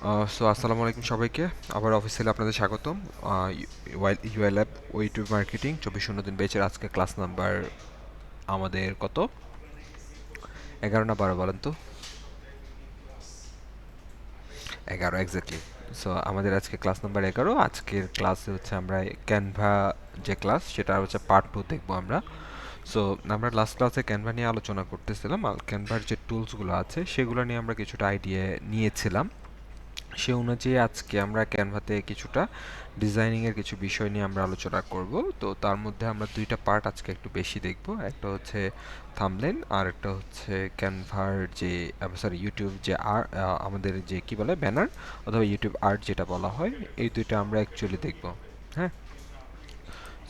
আসসালামু আলাইকুম সবাইকে। আবার অফিসিয়ালি আপনাদের স্বাগতম। ইউএল অ্যাপ ও ইউটিউব মার্কেটিং 24/09 ব্যাচের আজকে ক্লাস নাম্বার আমাদের কত? 11 না 12 বলেন তো? 11 এক্স্যাক্টলি। সো আমাদের আজকে ক্লাস নাম্বার 11। আজকের ক্লাসে হচ্ছে আমরা ক্যানভা যে ক্লাস সেটা হচ্ছে পার্ট 2 দেখবো আমরা। সো আমরা লাস্ট ক্লাসে ক্যানভা নিয়ে আলোচনা করতেছিলাম, আর ক্যানভার যে টুলসগুলো আছে সেগুলো নিয়ে আমরা কিছুটা আইডিয়া নিয়েছিলাম। সে অনুযায়ী আজকে আমরা ক্যানভাতে কিছুটা ডিজাইনিংয়ের কিছু বিষয় নিয়ে আমরা আলোচনা করব। তো তার মধ্যে আমরা দুইটা পার্ট আজকে একটু বেশি দেখব। একটা হচ্ছে থাম্বনেল আর একটা হচ্ছে ক্যানভার যে সরি ইউটিউব যে আমাদের যে কি বলে ব্যানার অথবা ইউটিউব আর্ট যেটা বলা হয়, এই দুইটা আমরা অ্যাকচুয়ালি দেখব। হ্যাঁ,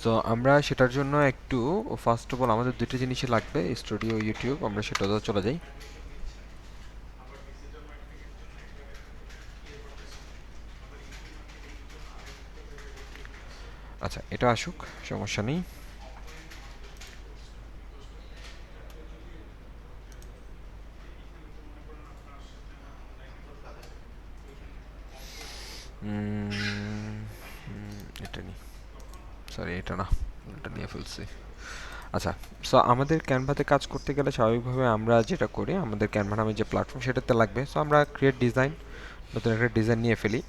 তো আমরা সেটার জন্য একটু ফার্স্ট অফ অল আমাদের দুটো জিনিসই লাগবে, স্টুডিও ইউটিউব। আমরা সেটাতে চলে যাই। আচ্ছা, এটা আসুক, সমস্যা নেই। উম, এটা নিই, সরি এটা না, এটা নিয়ে ফেলছি। আচ্ছা, সো আমাদের ক্যানভাতে কাজ করতে গেলে স্বাভাবিকভাবে আমরা যেটা করি, আমাদের ক্যানভা নামে যে প্ল্যাটফর্ম সেটাতে লাগবে। সো আমরা ক্রিয়েট ডিজাইন, নতুন একটা ডিজাইন নিয়ে ফেলি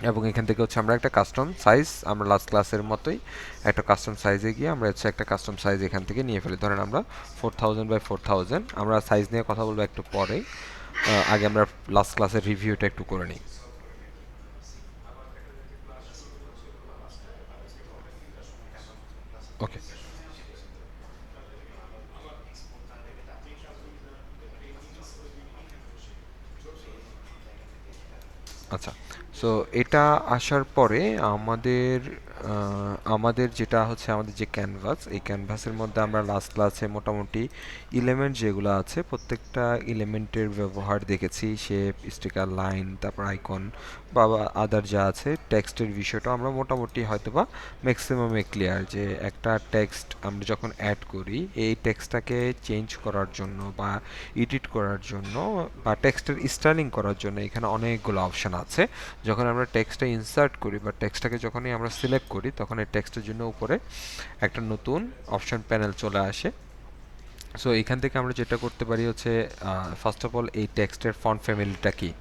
এবং এখান থেকে হচ্ছে আমরা একটা কাস্টম সাইজ, আমরা লাস্ট ক্লাসের মতোই একটা কাস্টম সাইজে গিয়ে আমরা হচ্ছে একটা কাস্টম সাইজ এখান থেকে নিয়ে ফেলি। ধরেন আমরা 4000 বাই 4000, আমরা সাইজ নিয়ে কথা বলবো একটু পরেই। আগে আমরা লাস্ট ক্লাসের রিভিউটা একটু করে নিই। ওকে, আচ্ছা। সো এটা আসার পরে আমাদের আমাদের যেটা হচ্ছে আমাদের যে ক্যানভাস, এই ক্যানভাসের মধ্যে আমরা লাস্ট ক্লাসে মোটামুটি এলিমেন্ট যেগুলো আছে প্রত্যেকটা এলিমেন্টের ব্যবহার দেখেছি। শেপ, স্টিকার, লাইন, তারপর আইকন বা আদার যা আছে টেক্সটের বিষয়টা আমরা মোটামুটি হয়তোবা ম্যাক্সিমামে ক্লিয়ার, যে একটা টেক্সট আমরা যখন অ্যাড করি এই টেক্সটটাকে চেঞ্জ করার জন্য বা এডিট করার জন্য বা টেক্সটের স্টাইলিং করার জন্য এখানে অনেকগুলো অপশান আছে। যখন আমরা টেক্সটটা ইনসার্ট করি বা টেক্সটটাকে যখনই আমরা সিলেক্ট করি তখন এই টেক্সটের জন্য উপরে একটা নতুন অপশান প্যানেল চলে আসে। সো এখান থেকে আমরা যেটা করতে পারি হচ্ছে ফার্স্ট অফ অল এই টেক্সটের ফন্ট ফ্যামিলিটা কি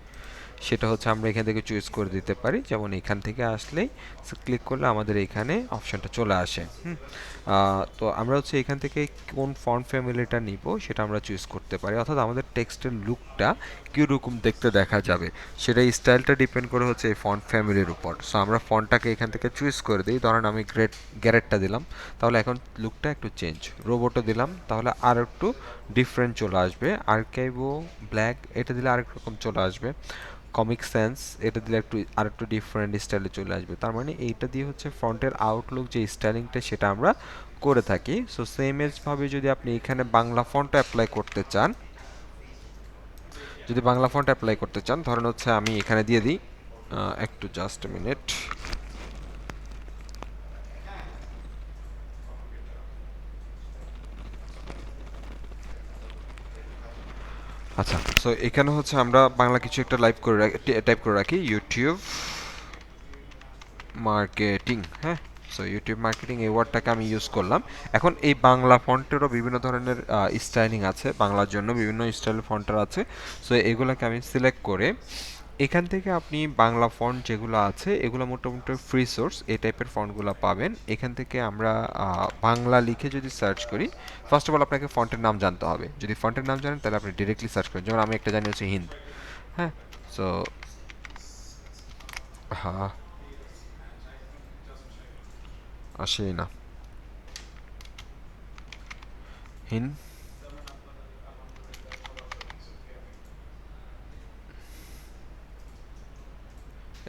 সেটা হচ্ছে আমরা এখান থেকে চুজ করে দিতে পারি। যেমন এখান থেকে আসলেই ক্লিক করলে আমাদের এখানে অপশানটা চলে আসে। তো আমরা হচ্ছে এখান থেকে কোন ফন্ট ফ্যামিলিটা নিব সেটা আমরা চুজ করতে পারি, অর্থাৎ আমাদের টেক্সটের লুকটা কীরকম দেখতে দেখা যাবে সেটা স্টাইলটা ডিপেন্ড করে হচ্ছে এই ফন্ট ফ্যামিলির উপর। সো আমরা ফন্টটাকে এখান থেকে চুজ করে দিই। ধরেন আমি গ্যারেটটা দিলাম, তাহলে এখন লুকটা একটু চেঞ্জ। রোবটও দিলাম, তাহলে আর একটু ডিফারেন্ট চলে আসবে। আর্কাইভো ব্ল্যাক এটা দিলে আরেক রকম চলে আসবে। কমিক সেন্স এটা দিলে একটু আর একটু ডিফারেন্ট স্টাইলে চলে আসবে। তার মানে এইটা দিয়ে হচ্ছে ফ্রন্টের আউটলুক যে স্টাইলিংটা সেটা আমরা করে থাকি। সো সেম এজভাবে যদি আপনি এখানে বাংলা ফন্ট অ্যাপ্লাই করতে চান, যদি বাংলা ফন্ট অ্যাপ্লাই করতে চান, ধরেন হচ্ছে আমি এখানে দিয়ে দিই একটু জাস্ট মিনিট। আচ্ছা, সো এখানে হচ্ছে আমরা বাংলা কিছু একটা লাইভ করে টাইপ করে রাখি, ইউটিউব মার্কেটিং। হ্যাঁ, সো ইউটিউব মার্কেটিং এই ওয়ার্ডটাকে আমি ইউজ করলাম। এখন এই বাংলা ফন্টেরও বিভিন্ন ধরনের স্টাইলিং আছে, বাংলার জন্য বিভিন্ন স্টাইল ফন্টার আছে। সো এগুলোকে আমি সিলেক্ট করে এখান থেকে আপনি বাংলা ফন্ট যেগুলো আছে এগুলো মোটামুটি ফ্রি সোর্স, এই টাইপের ফন্টগুলো পাবেন। এখান থেকে আমরা বাংলা লিখে যদি সার্চ করি, ফার্স্ট অফ অল আপনাকে ফন্টের নাম জানতে হবে। যদি ফন্টের নাম জানেন তাহলে আপনি ডিরেক্টলি সার্চ করেন, যেমন আমি একটা জানি হচ্ছে হিন্দ। হ্যাঁ, সো হ্যাঁ, আসেই না হিন্দ।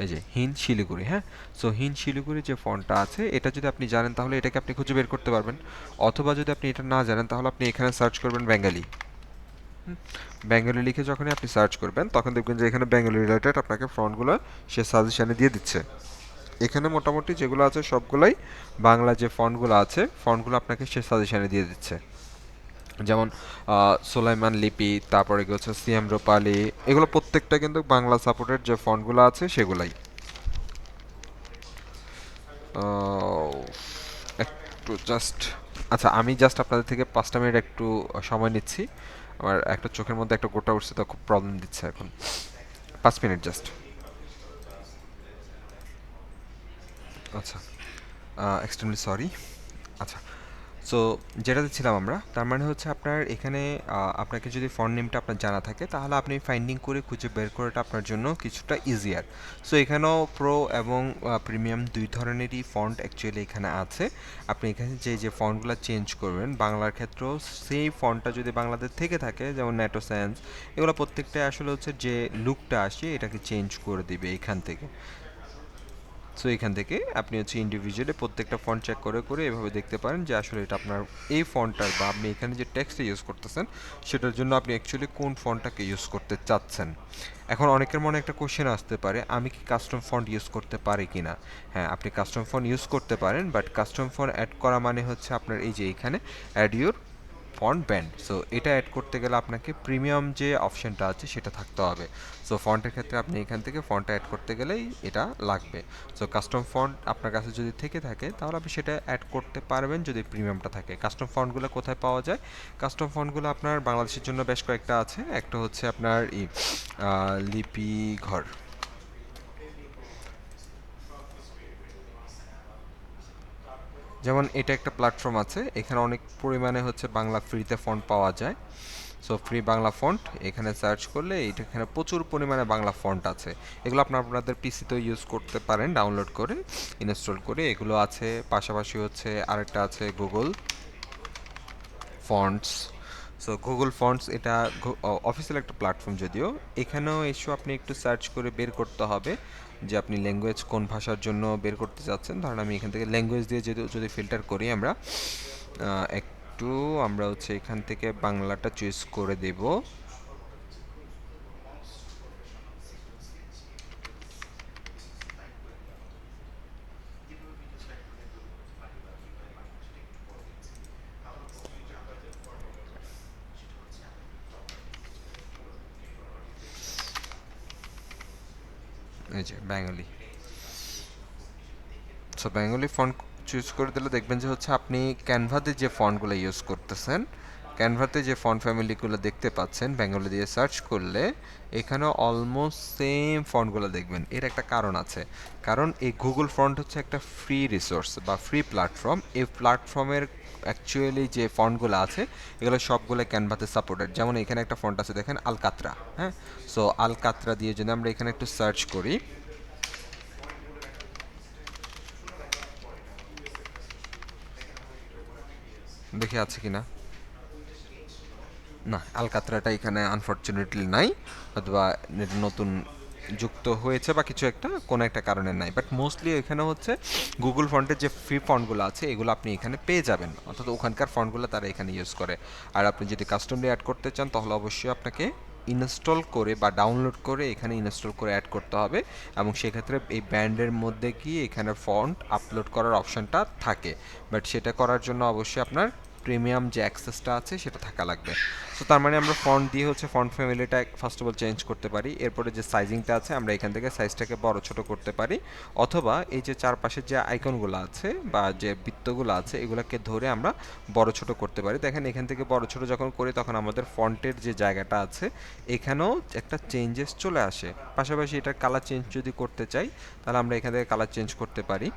এই যে হিন্দ শিলিগুড়ি। হ্যাঁ, সো হিন্দ শিলিগুড়ি যে ফন্টটা আছে এটা যদি আপনি জানেন তাহলে এটাকে আপনি খুঁজে বের করতে পারবেন। অথবা যদি আপনি এটা না জানেন তাহলে আপনি এখানে সার্চ করবেন বেঙ্গালি। বেঙ্গলি লিখে যখনই আপনি সার্চ করবেন তখন দেখবেন যে এখানে বেঙ্গলি রিলেটেড আপনাকে ফন্টগুলো সে সাজেশনে দিয়ে দিচ্ছে। এখানে মোটামুটি যেগুলো আছে সবগুলোই বাংলা যে ফন্টগুলো আছে ফন্টগুলো আপনাকে সে সাজেশনে দিয়ে দিচ্ছে। যেমন সোলাইমান লিপি, তারপরে কি হচ্ছে সিএম রূপালী, এগুলো প্রত্যেকটা কিন্তু বাংলা সাপোর্টেড যে ফন্টগুলো আছে সেগুলাই। আহ, একটু জাস্ট, আচ্ছা আমি জাস্ট আপনাদের থেকে 5টা মিনিট একটু সময় নিচ্ছি। আমার একটা চোখের মধ্যে একটা গোটা উঠছে, তো খুব প্রবলেম দিচ্ছে এখন। 5 মিনিট জাস্ট। আচ্ছা, এক্সট্রিমলি সরি। আচ্ছা, সো যেটাতে ছিলাম আমরা, তার মানে হচ্ছে আপনার এখানে আপনাকে যদি ফন্ট নেমটা আপনার জানা থাকে তাহলে আপনি ফাইন্ডিং করে খুঁজে বের করাটা আপনার জন্য কিছুটা ইজিয়ার। সো এখানেও প্রো এবং প্রিমিয়াম দুই ধরনেরই ফন্ট অ্যাকচুয়ালি এখানে আছে। আপনি এখানে যে যে ফন্টগুলো চেঞ্জ করবেন বাংলার ক্ষেত্রেও সেই ফন্টটা যদি বাংলাতে থেকে থাকে, যেমন ন্যাটোসেন্স, এগুলো প্রত্যেকটাই আসলে হচ্ছে যে লুকটা আসে এটাকে চেঞ্জ করে দিবে এখান থেকে। সো এখান থেকে আপনি হচ্ছে ইন্ডিভিজুয়ালি প্রত্যেকটা ফন্ট চেক করে করে এভাবে দেখতে পারেন যে আসলে এটা আপনার এই ফন্টটার বা আপনি এখানে যে টেক্সটটা ইউজ করতেছেন সেটার জন্য আপনি অ্যাকচুয়ালি কোন ফন্টটাকে ইউজ করতে চাচ্ছেন। এখন অনেকের মনে একটা কোশ্চেন আসতে পারে, আমি কি কাস্টম ফন্ট ইউজ করতে পারি কি না? হ্যাঁ, আপনি কাস্টম ফন্ট ইউজ করতে পারেন, বাট কাস্টম ফন্ট অ্যাড করা মানে হচ্ছে আপনার এই যে এখানে add your font band. So এটা অ্যাড করতে গেলে আপনাকে প্রিমিয়াম যে অপশনটা আছে সেটা থাকতে হবে। সো ফন্টের ক্ষেত্রে আপনি এখান থেকে ফন্টটা অ্যাড করতে গেলেই এটা লাগবে। সো কাস্টম ফন্ট আপনার কাছে যদি থেকে থাকে তাহলে আপনি সেটা অ্যাড করতে পারবেন যদি প্রিমিয়ামটা থাকে। কাস্টম ফন্টগুলো কোথায় পাওয়া যায়? কাস্টম ফন্টগুলো আপনার বাংলাদেশের জন্য বেশ কয়েকটা আছে। একটা হচ্ছে আপনার লিপি ঘর। যেমন এটা একটা প্ল্যাটফর্ম আছে, এখানে অনেক পরিমাণে হচ্ছে বাংলা ফ্রিতে ফন্ট পাওয়া যায়। সো ফ্রি বাংলা ফন্ট এখানে সার্চ করলে এটা এখানে প্রচুর পরিমাণে বাংলা ফন্ট আছে। এগুলো আপনাদের পিসিতেও ইউজ করতে পারেন, ডাউনলোড করে ইনস্টল করে এগুলো আছে। পাশাপাশি হচ্ছে আরেকটা আছে Google fonts. So Google fonts এটা অফিসিয়াল একটা প্ল্যাটফর্ম যদিও। এখানেও এসে আপনি একটু সার্চ করে বের করতে হবে যে আপনি ল্যাঙ্গুয়েজ কোন ভাষার জন্য বের করতে চাচ্ছেন। ধরেন আমি এখান থেকে ল্যাঙ্গুয়েজ দিয়ে যদি যদি ফিল্টার করি আমরা, একটু আমরা হচ্ছে এখান থেকে বাংলাটা চুজ করে দেব। এই যে Bengali. So Bengali font choose করে দিলে দেখবেন যে হচ্ছে আপনি ক্যানভাতে যে ফন্টগুলো ইউজ করতেছেন, ক্যানভাতে যে ফন্ট ফ্যামিলিগুলো দেখতে পাচ্ছেন বেঙ্গলি দিয়ে সার্চ করলে এখানে অলমোস্ট সেম ফন্টগুলো দেখবেন। এর একটা কারণ আছে, কারণ এই গুগল ফন্ট হচ্ছে একটা ফ্রি রিসোর্স বা ফ্রি প্ল্যাটফর্ম। এই প্ল্যাটফর্মের অ্যাকচুয়ালি যে ফন্টগুলো আছে এগুলো সবগুলো ক্যানভাতে সাপোর্টেড। যেমন এখানে একটা ফন্ট আছে দেখেন আলকাতরা, হ্যাঁ। সো আলকাতরা দিয়ে যদি আমরা এখানে একটু সার্চ করি, দেখে আছে কিনা। না, আলকাতরাটা এখানে আনফরচুনেটলি নাই, অথবা এটা নতুন যুক্ত হয়েছে বা কিছু একটা কোনো একটা কারণে নাই। বাট মোস্টলি এখানে হচ্ছে গুগল ফন্টের যে ফ্রি ফন্টগুলো আছে এগুলো আপনি এখানে পেয়ে যাবেন, অর্থাৎ ওখানকার ফন্টগুলো তারা এখানে ইউজ করে। আর আপনি যদি কাস্টমলি অ্যাড করতে চান তাহলে অবশ্যই আপনাকে ইনস্টল করে বা ডাউনলোড করে এখানে ইনস্টল করে অ্যাড করতে হবে। এবং সেক্ষেত্রে এই ব্যান্ডের মধ্যে গিয়ে এখানে ফন্ট আপলোড করার অপশনটা থাকে। বাট সেটা করার জন্য অবশ্যই আপনার প্রিমিয়াম যে অ্যাক্সেসটা আছে সেটা থাকা লাগবে। সো তার মানে আমরা ফন্ট দিয়ে হচ্ছে ফন্ট ফ্যামিলিটা ফার্স্ট অফ অল চেঞ্জ করতে পারি। এরপরে যে সাইজিংটা আছে আমরা এখান থেকে সাইজটাকে বড় ছোট করতে পারি, অথবা এই যে চারপাশের যে আইকনগুলো আছে বা যে বৃত্তগুলো আছে এগুলোকে ধরে আমরা বড় ছোট করতে পারি। দেখেন এখান থেকে বড় ছোট যখন করি তখন আমাদের ফন্টের যে জায়গাটা আছে এখানেও একটা চেঞ্জেস চলে আসে। পাশাপাশি এটার কালার চেঞ্জ যদি করতে চাই তাহলে আমরা এখান থেকে কালার চেঞ্জ করতে পারি।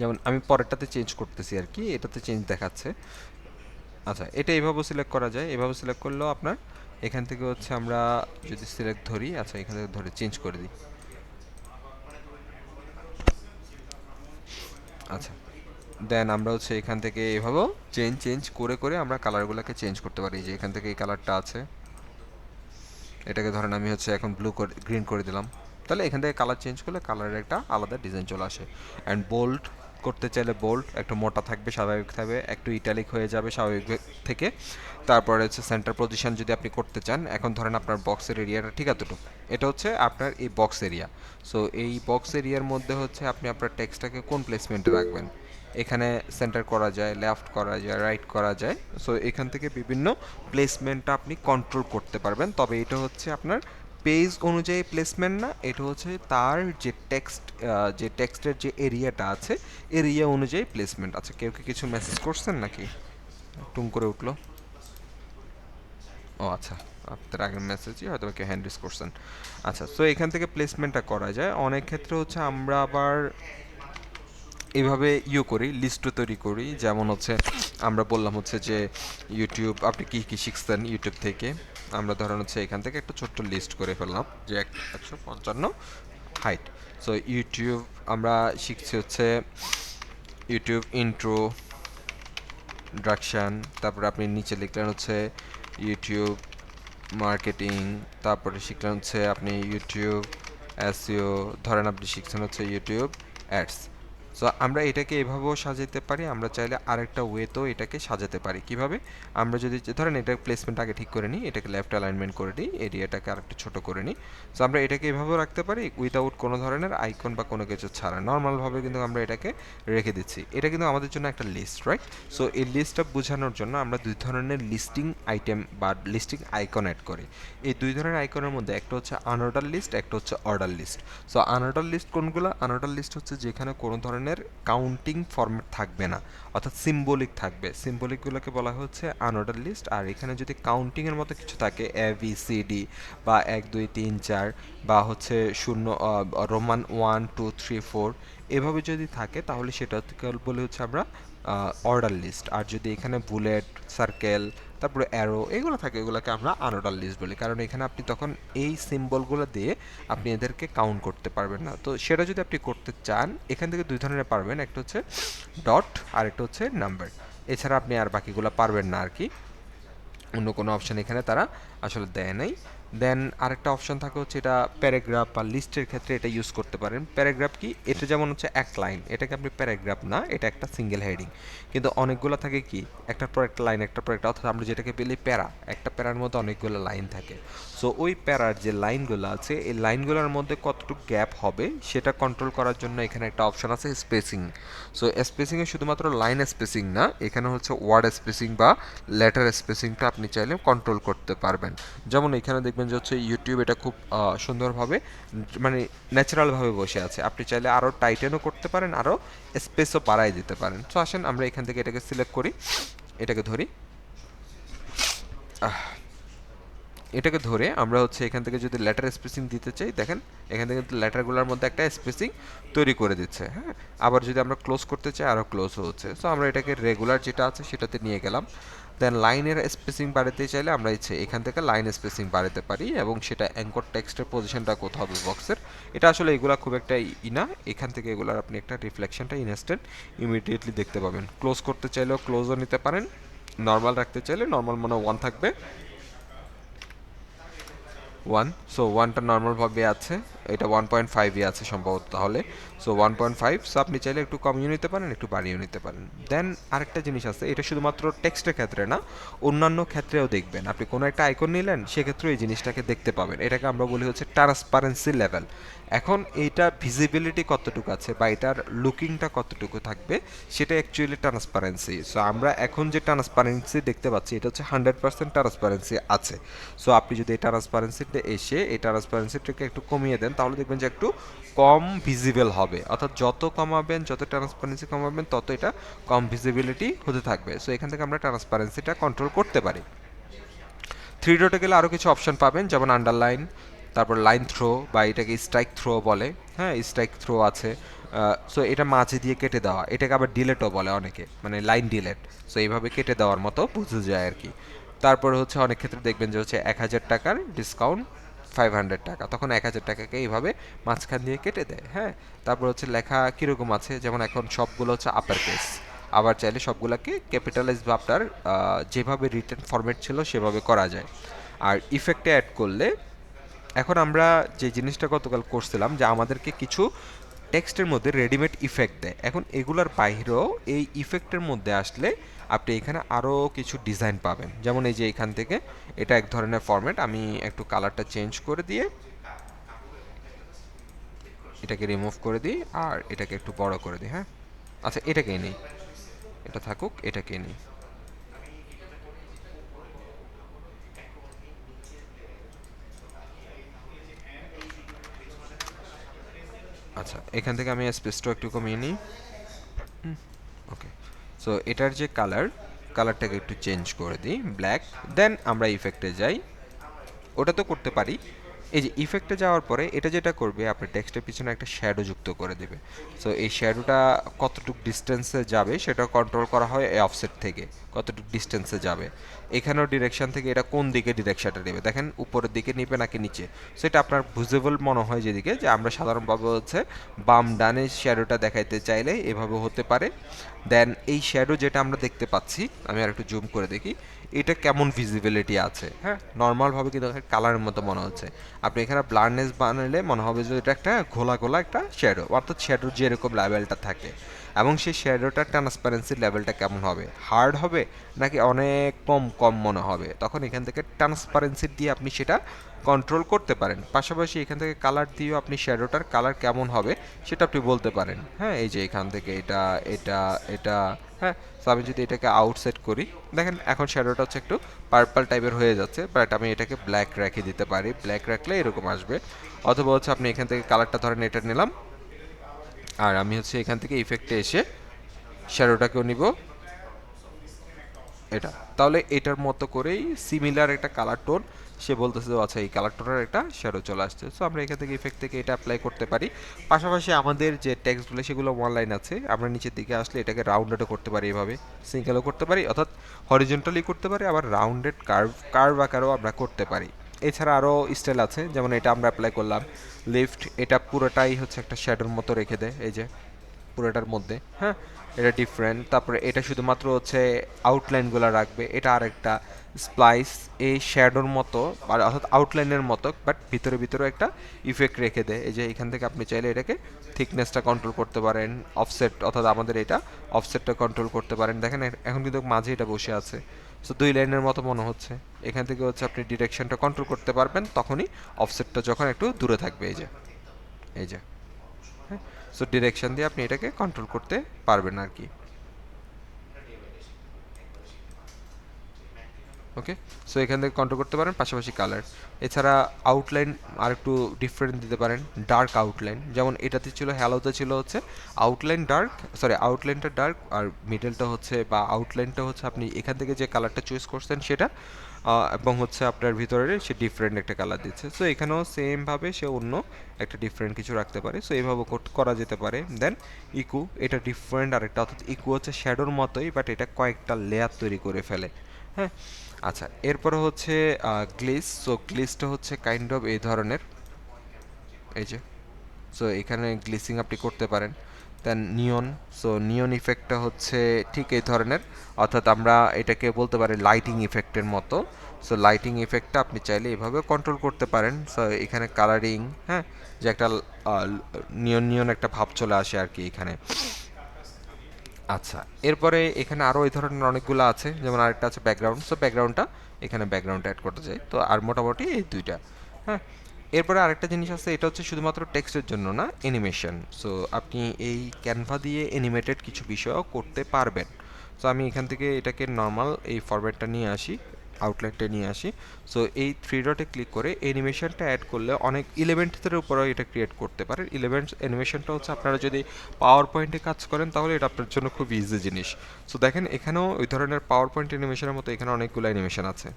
যেমন আমি পরেরটাতে চেঞ্জ করতেছি আর কি, এটাতে চেঞ্জ দেখাচ্ছে। আচ্ছা, এটা এভাবেও সিলেক্ট করা যায়, এভাবে সিলেক্ট করলেও আপনার এখান থেকে হচ্ছে আমরা যদি সিলেক্ট ধরি, আচ্ছা এখান থেকে ধরে চেঞ্জ করে দিই। আচ্ছা, দেন আমরা হচ্ছে এখান থেকে এভাবেও চেঞ্জ চেঞ্জ করে করে আমরা কালারগুলোকে চেঞ্জ করতে পারি। যে এখান থেকে এই কালারটা আছে, এটাকে ধরেন আমি হচ্ছে এখন ব্লু করে গ্রিন করে দিলাম। তাহলে এখান থেকে কালার চেঞ্জ করলে কালারের একটা আলাদা ডিজাইন চলে আসে। অ্যান্ড বোল্ড করতে চাইলে বোল্ড একটু মোটা থাকবে, স্বাভাবিক থাকবে, একটু ইটালিক হয়ে যাবে স্বাভাবিক থেকে। তারপরে হচ্ছে সেন্টার পজিশন যদি আপনি করতে চান, এখন ধরেন আপনার বক্সের এরিয়াটা ঠিক এতটুকু, এটা হচ্ছে আপনার এই বক্স এরিয়া। সো এই বক্স এরিয়ার মধ্যে হচ্ছে আপনি আপনার টেক্সটটাকে কোন প্লেসমেন্টে রাখবেন, এখানে সেন্টার করা যায়, লেফট করা যায়, রাইট করা যায়। সো এখান থেকে বিভিন্ন প্লেসমেন্টটা আপনি কন্ট্রোল করতে পারবেন। তবে এটা হচ্ছে আপনার পেজ অনুযায়ী প্লেসমেন্ট না, এটা হচ্ছে তার যে টেক্সটের যে এরিয়াটা আছে এরিয়া অনুযায়ী প্লেসমেন্ট আছে। কেউ কি কিছু মেসেজ করছেন নাকি? টুম করে উঠলো। ও আচ্ছা, আপনার আগের মেসেজই হয়তো কেউ হ্যান্ড রেজ করছেন। আচ্ছা, সো এখান থেকে প্লেসমেন্টটা করা যায়। অনেক ক্ষেত্রে হচ্ছে আমরা আবার এভাবে করি, লিস্টও তৈরি করি। যেমন হচ্ছে আমরা বললাম হচ্ছে যে ইউটিউব আপনি কী কী শিখছেন ইউটিউব থেকে, আমরা ধরেন হচ্ছে এখান থেকে একটা ছোট্ট লিস্ট করে ফেললাম যে 155 হাইট। সো ইউটিউব আমরা শিখছি হচ্ছে ইউটিউব ইন্ট্রো ডাকশান, তারপরে আপনি নিচে লিখলেন হচ্ছে ইউটিউব মার্কেটিং, তারপরে শিখলেন হচ্ছে আপনি ইউটিউব এসইও, ধরেন আপনি শিখছেন হচ্ছে ইউটিউব অ্যাডস। সো আমরা এটাকে এভাবেও সাজাতে পারি, আমরা চাইলে আরেকটা ওয়েতেও এটাকে সাজাতে পারি। কিভাবে? আমরা যদি ধরেন এটা প্লেসমেন্ট আগে ঠিক করে নিই, এটাকে লেফট অ্যালাইনমেন্ট করে দিই, এরিয়াটাকে আরেকটু ছোট করে নিই। সো আমরা এটাকে এভাবেও রাখতে পারি উইদাউট কোনো ধরনের আইকন বা কোনো কিছু ছাড়া, নর্মালভাবে কিন্তু আমরা এটাকে রেখে দিচ্ছি। এটা কিন্তু আমাদের জন্য একটা লিস্ট, রাইট? সো এই লিস্টটা বোঝানোর জন্য আমরা দুই ধরনের লিস্টিং আইটেম বা লিস্টিং আইকন অ্যাড করি। এই দুই ধরনের আইকনের মধ্যে একটা হচ্ছে আনঅর্ডার লিস্ট, একটা হচ্ছে order list. So unorder list কোনগুলো? আনঅর্ডার লিস্ট হচ্ছে যেখানে কোনো ধরনের কাউন্টিং ফরম্যাট থাকবে না, অর্থাৎ সিম্বলিক থাকবে। সিম্বলিকগুলোকে বলা হচ্ছে আনঅর্ডার লিস্ট। আর এখানে যদি কাউন্টিংয়ের মতো কিছু থাকে ABCD বা 1 2 3 4 বা হচ্ছে শূন্য রোমান 1 2 3 4 এভাবে যদি থাকে তাহলে সেটা বলে হচ্ছে আমরা অর্ডার লিস্ট। আর যদি এখানে বুলেট, সার্কেল, তারপরে অ্যারো এগুলো থাকে, এগুলোকে আমরা আনঅর্ডার লিস্ট বলি। কারণ এখানে আপনি তখন এই সিম্বলগুলো দিয়ে আপনি এদেরকে কাউন্ট করতে পারবেন না। তো সেটা যদি আপনি করতে চান, এখান থেকে দুই ধরনের পারবেন, একটা হচ্ছে ডট আর একটা হচ্ছে নাম্বার। এছাড়া আপনি আর বাকিগুলো পারবেন না আর কি। অন্য কোনো অপশান এখানে তারা আসলে দেয় নাই। দেন আরেকটা অপশন থাকে হচ্ছে এটা প্যারাগ্রাফ বা লিস্টের ক্ষেত্রে এটা ইউজ করতে পারেন। প্যারাগ্রাফ কি? এটা যেমন হচ্ছে এক লাইন, এটাকে আপনি প্যারাগ্রাফ না, এটা একটা সিঙ্গেল হেডিং। কিন্তু অনেকগুলো থাকে কি একটার পর একটা লাইন, একটার পর একটা, অর্থাৎ আমরা যেটাকে বলি প্যারা, একটা প্যারার মধ্যে অনেকগুলো লাইন থাকে। সো ওই প্যারার যে লাইনগুলো আছে এই লাইনগুলোর মধ্যে কতটুকু গ্যাপ হবে সেটা কন্ট্রোল করার জন্য এখানে একটা অপশন আছে স্পেসিং। সো স্পেসিংয়ে শুধুমাত্র লাইন স্পেসিং না, এখানে হচ্ছে ওয়ার্ড স্পেসিং বা লেটার স্পেসিংটা আপনি চাইলে কন্ট্রোল করতে পারবেন। যেমন এখানে দেখবেন যে হচ্ছে ইউটিউব এটা খুব সুন্দরভাবে মানে ন্যাচারালভাবে বসে আছে। আপনি চাইলে আরও টাইটেনও করতে পারেন, আরও স্পেসও বাড়াই দিতে পারেন। তো আসেন আমরা এখান থেকে এটাকে সিলেক্ট করি, এটাকে ধরি, এটাকে ধরে আমরা হচ্ছে এখান থেকে যদি লেটার স্পেসিং দিতে চাই, দেখেন এখান থেকে কিন্তু লেটারগুলোর মধ্যে একটা স্পেসিং তৈরি করে দিচ্ছে। হ্যাঁ, আবার যদি আমরা ক্লোজ করতে চাই আরও ক্লোজও হচ্ছে। সো আমরা এটাকে রেগুলার যেটা আছে সেটাতে নিয়ে গেলাম। দেন লাইনের স্পেসিং বাড়াতে চাইলে আমরা ইচ্ছে এখান থেকে লাইন স্পেসিং বাড়াতে পারি, এবং সেটা অ্যাঙ্কর টেক্সটের পজিশনটা কোথাও হবে বক্সের। এটা আসলে এগুলা খুব একটা না, এখান থেকে এগুলার আপনি একটা রিফ্লেকশনটা ইনস্ট্যান্ট ইমিডিয়েটলি দেখতে পাবেন। ক্লোজ করতে চাইলেও ক্লোজও নিতে পারেন, নর্মাল রাখতে চাইলে নর্মাল মনে 1 থাকবে, 1। সো 1টা নর্মালভাবে আছে, এটা 1.5ই আছে সম্ভবত তাহলে। সো 1.5। সো আপনি চাইলে একটু কমিয়ে নিতে পারেন, একটু বাড়িয়ে নিতে পারেন। দেন আরেকটা জিনিস আছে, এটা শুধুমাত্র টেক্সটের ক্ষেত্রে না, অন্যান্য ক্ষেত্রেও দেখবেন। আপনি কোনো একটা আইকন নিলেন, সেক্ষেত্রেও এই জিনিসটাকে দেখতে পাবেন। এটাকে আমরা বলি হচ্ছে ট্রান্সপারেন্সি লেভেল। এখন এইটার ভিজিবিলিটি কতটুকু আছে বা এটার লুকিংটা কতটুকু থাকবে সেটা অ্যাকচুয়ালি ট্রান্সপারেন্সি। সো আমরা এখন যে ট্রান্সপারেন্সি দেখতে পাচ্ছি এটা হচ্ছে 100% ট্রান্সপারেন্সি আছে। সো আপনি যদি এই ট্রান্সপারেন্সিতে এসে এই ট্রান্সপারেন্সিটাকে একটু কমিয়ে দেন তাহলে দেখবেন যে একটু কম ভিজিবল হবে, অর্থাৎ যত কমাবেন, যত ট্রান্সপারেন্সি কমাবেন তত এটা কম ভিজিবিলিটি হতে থাকবে। সো এখান থেকে আমরা ট্রান্সপারেন্সিটা কন্ট্রোল করতে পারি। থ্রি ডটে গেলে আরও কিছু অপশন পাবেন, যেমন আন্ডারলাইন, তারপর লাইন থ্রো বা এটাকে স্ট্রাইক থ্রো বলে। হ্যাঁ, স্ট্রাইক থ্রো আছে। সো এটা মাঝে দিয়ে কেটে দেওয়া, এটাকে আবার ডিলেটও বলে অনেকে, মানে লাইন ডিলেট। সো এইভাবে কেটে দেওয়ার মতো বোঝা যায় আর কি। তারপরে হচ্ছে অনেক ক্ষেত্রে দেখবেন যে হচ্ছে 1,000 টাকার ডিসকাউন্ট 500 টাকা, তখন 1,000 টাকাকে এইভাবে মাঝখান দিয়ে কেটে দেয়। হ্যাঁ, তারপর হচ্ছে লেখা কীরকম আছে, যেমন এখন সবগুলো হচ্ছে আপার কেস, আবার চাইলে সবগুলোকে ক্যাপিটালাইজ বা আপনার যেভাবে রিটার্ন ফরম্যাট ছিল সেভাবে করা যায়। আর ইফেক্টে অ্যাড করলে, এখন আমরা যে জিনিসটা গতকাল করছিলাম যে আমাদেরকে কিছু টেক্সটের মধ্যে রেডিমেড ইফেক্ট দেয়, এখন এগুলার বাইরেও এই ইফেক্টের মধ্যে আসলে আপনি এখানে আরও কিছু ডিজাইন পাবেন। যেমন এই যে এখান থেকে এটা এক ধরনের ফরম্যাট, আমি একটু কালারটা চেঞ্জ করে দিয়ে এটাকে রিমুভ করে দিই আর এটাকে একটু বড় করে দিই। হ্যাঁ, আচ্ছা এটাকে নিই, এটা থাকুক, এটাকে নিই। আচ্ছা এখান থেকে আমি স্পেসটা একটু কমিয়ে নিই। ওকে, সো এটার যে কালারটাকে একটু চেঞ্জ করে দিই ব্ল্যাক। দেন আমরা ইফেক্টে যাই, ওটা তো করতে পারি। এই যে ইফেক্টে যাওয়ার পরে এটা যেটা করবে, আপনার টেক্সটের পিছনে একটা শ্যাডো যুক্ত করে দেবে। সো এই শ্যাডোটা কতটুকু ডিস্টেন্সে যাবে সেটা কন্ট্রোল করা হয় এই অফসেট থেকে, কতটুকু ডিস্টেন্সে যাবে। এখানেও ডিরেকশন থেকে এটা কোন দিকে ডিরেকশনটা নেবে, দেখেন উপরের দিকে নিবে নাকি নিচে। সেটা আপনার ভিজিবল মনে হয় যেদিকে, যে আমরা সাধারণভাবে হচ্ছে বাম ডানে শ্যাডোটা দেখাইতে চাইলে এভাবে হতে পারে। দেন এই শ্যাডো যেটা আমরা দেখতে পাচ্ছি, আমি আর একটু জুম করে দেখি এটা কেমন ভিজিবিলিটি আছে। হ্যাঁ, নর্মালভাবে কিন্তু কালারের মতো মনে হচ্ছে। আপনি এখানে ব্লারনেস বানালে মনে হবে যে এটা একটা ঘোলা ঘোলা একটা শ্যাডো, অর্থাৎ শ্যাডোর যেরকম লেভেলটা থাকে, এবং সেই শ্যাডোটার ট্রান্সপারেন্সির লেভেলটা কেমন হবে, হার্ড হবে নাকি অনেক কম কম মনে হবে, তখন এখান থেকে ট্রান্সপারেন্সি দিয়ে আপনি সেটা কন্ট্রোল করতে পারেন। পাশাপাশি এখান থেকে কালার দিয়েও আপনি শ্যাডোটার কালার কেমন হবে সেটা আপনি বলতে পারেন। হ্যাঁ, এই যে এখান থেকে এটা এটা এটা, হ্যাঁ। তো আমি যদি এটাকে আউটসেট করি, দেখেন এখন শ্যাডোটা হচ্ছে একটু পার্পল টাইপের হয়ে যাচ্ছে, বাট আমি এটাকে ব্ল্যাক রেখে দিতে পারি, ব্ল্যাক রাখলে এরকম আসবে। অথবা হচ্ছে আপনি এখান থেকে কালারটা ধরেন এটা নিলাম, আর আমি হচ্ছে এখান থেকে ইফেক্টে এসে শ্যাডোটাকেও নিব এটা, তাহলে এটার মতো করেই সিমিলার একটা কালার টোন সে বলতেছে যে আচ্ছা এই কালার টোনের একটা শ্যাডো চলে আসছে। সো আমরা এখান থেকে ইফেক্ট থেকে এটা অ্যাপ্লাই করতে পারি। পাশাপাশি আমাদের যে টেক্সটগুলো সেগুলো অনলাইন আছে, আমরা নিচের দিকে আসলে এটাকে রাউন্ডেডও করতে পারি, এভাবে সিঙ্গেলও করতে পারি, অর্থাৎ হরিজন্টালি করতে পারি, আবার রাউন্ডেড কার্ভ আকারেও আমরা করতে পারি। এছাড়া আরও স্টাইল আছে, যেমন এটা আমরা অ্যাপ্লাই করলাম লিফট, এটা পুরোটাই হচ্ছে একটা শ্যাডোর মতো রেখে দেয়, এই যে পুরোটার মধ্যে। হ্যাঁ, এটা ডিফারেন্ট। তারপরে এটা শুধুমাত্র হচ্ছে আউটলাইনগুলো রাখবে, এটা আরেকটা স্প্লাইস, এই শ্যাডোর মতো, অর্থাৎ আউটলাইনের মতো, বাট ভিতরে ভিতরে একটা ইফেক্ট রেখে দেয়। এই যে এখান থেকে আপনি চাইলে এটাকে থিকনেসটা কন্ট্রোল করতে পারেন, অফসেট অর্থাৎ আমাদের এটা অফসেটটা কন্ট্রোল করতে পারেন। দেখেন এখন কিন্তু মাঝে এটা বসে আছে, সো দুই লাইনের মতো মনে হচ্ছে। এখান থেকে হচ্ছে আপনি ডিরেকশনটা কন্ট্রোল করতে পারবেন, তখনই অফসেটটা যখন একটু দূরে থাকবে, এই যে এই যে হ্যাঁ। সো ডিরেকশন দিয়ে আপনি এটাকে কন্ট্রোল করতে পারবেন আর কি। ওকে, সো এখান থেকে কন্ট্রোল করতে পারেন, পাশাপাশি কালার। এছাড়া আউটলাইন আর একটু ডিফারেন্ট দিতে পারেন, ডার্ক আউটলাইন, যেমন এটাতে ছিল হ্যালোতে ছিল হচ্ছে আউটলাইন ডার্ক, সরি আউটলাইনটা ডার্ক আর মিডলটা হচ্ছে বা আউটলাইনটা হচ্ছে আপনি এখান থেকে যে কালারটা চুজ করছেন সেটা, এবং হচ্ছে আপনার ভিতরে সে ডিফারেন্ট একটা কালার দিচ্ছে। সো এখানেও সেমভাবে সে অন্য একটা ডিফারেন্ট কিছু রাখতে পারে, সো এইভাবে করা যেতে পারে। দেন ইকু, এটা ডিফারেন্ট আরেকটা, অর্থাৎ ইকু হচ্ছে শ্যাডোর মতোই, বাট এটা কয়েকটা লেয়ার তৈরি করে ফেলে। হ্যাঁ, আচ্ছা এরপরে হচ্ছে গ্লিস। সো গ্লিসটা হচ্ছে কাইন্ড অফ এই ধরনের, এই যে, সো এখানে গ্লিসিং আপনি করতে পারেন। দেন নিয়ন, সো নিয়ন ইফেক্টটা হচ্ছে ঠিক এই ধরনের, অর্থাৎ আমরা এটাকে বলতে পারি লাইটিং ইফেক্টের মতো। সো লাইটিং ইফেক্টটা আপনি চাইলে এভাবে কন্ট্রোল করতে পারেন। সো এখানে কালারিং, হ্যাঁ, যে একটা নিয়ন নিয়ন একটা ভাব চলে আসে আর কি এখানে। আচ্ছা, এরপরে এখানে আরও এই ধরনের অনেকগুলো আছে, যেমন আরেকটা আছে ব্যাকগ্রাউন্ড। সো ব্যাকগ্রাউন্ডটা এখানে ব্যাকগ্রাউন্ড অ্যাড করতে চাই, তো আর মোটামুটি এই দুইটা। হ্যাঁ, এরপরে আরেকটা জিনিস আছে, এটা হচ্ছে শুধুমাত্র টেক্সটের জন্য না, অ্যানিমেশন। সো আপনি এই ক্যানভা দিয়ে অ্যানিমেটেড কিছু বিষয়ও করতে পারবেন। সো আমি এখান থেকে এটাকে নর্মাল এই ফরম্যাটটা নিয়ে আসি, আউটলাইনটা নিয়ে আসি। সো এই থ্রি ডটে ক্লিক করে অ্যানিমেশনটা অ্যাড করলে অনেক ইলেভেন্টসের উপরেও এটা ক্রিয়েট করতে পারেন। ইলেভেন্টস অ্যানিমেশনটা হচ্ছে আপনারা যদি পাওয়ার পয়েন্টে কাজ করেন তাহলে এটা আপনার জন্য খুব ইজি জিনিস। সো দেখেন এখানেও ওই ধরনের পাওয়ার পয়েন্ট অ্যানিমেশনের মতো এখানে অনেকগুলো অ্যানিমেশন আছে,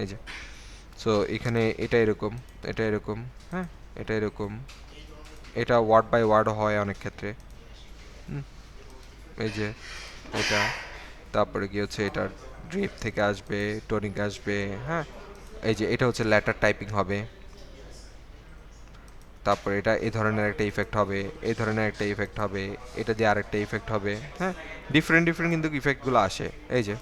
এই যে। সো এখানে এটা এরকম, এটা এরকম, হ্যাঁ, এটা এরকম, এটা ওয়ার্ড বাই ওয়ার্ড হয় অনেক ক্ষেত্রে। এই যে এটা, তারপরে কি হচ্ছে এটা ড্রিপ থেকে আসবে, টোনিক আসবে, হ্যাঁ। এই যে এটা হচ্ছে লেটার টাইপিং হবে, তারপরে এটা এই ধরনের একটা ইফেক্ট হবে, এই ধরনের একটা ইফেক্ট হবে, এটা দিয়ে আরেকটা ইফেক্ট হবে, হ্যাঁ। ডিফারেন্ট ডিফারেন্ট কিন্তু ইফেক্টগুলো আসে, এই যে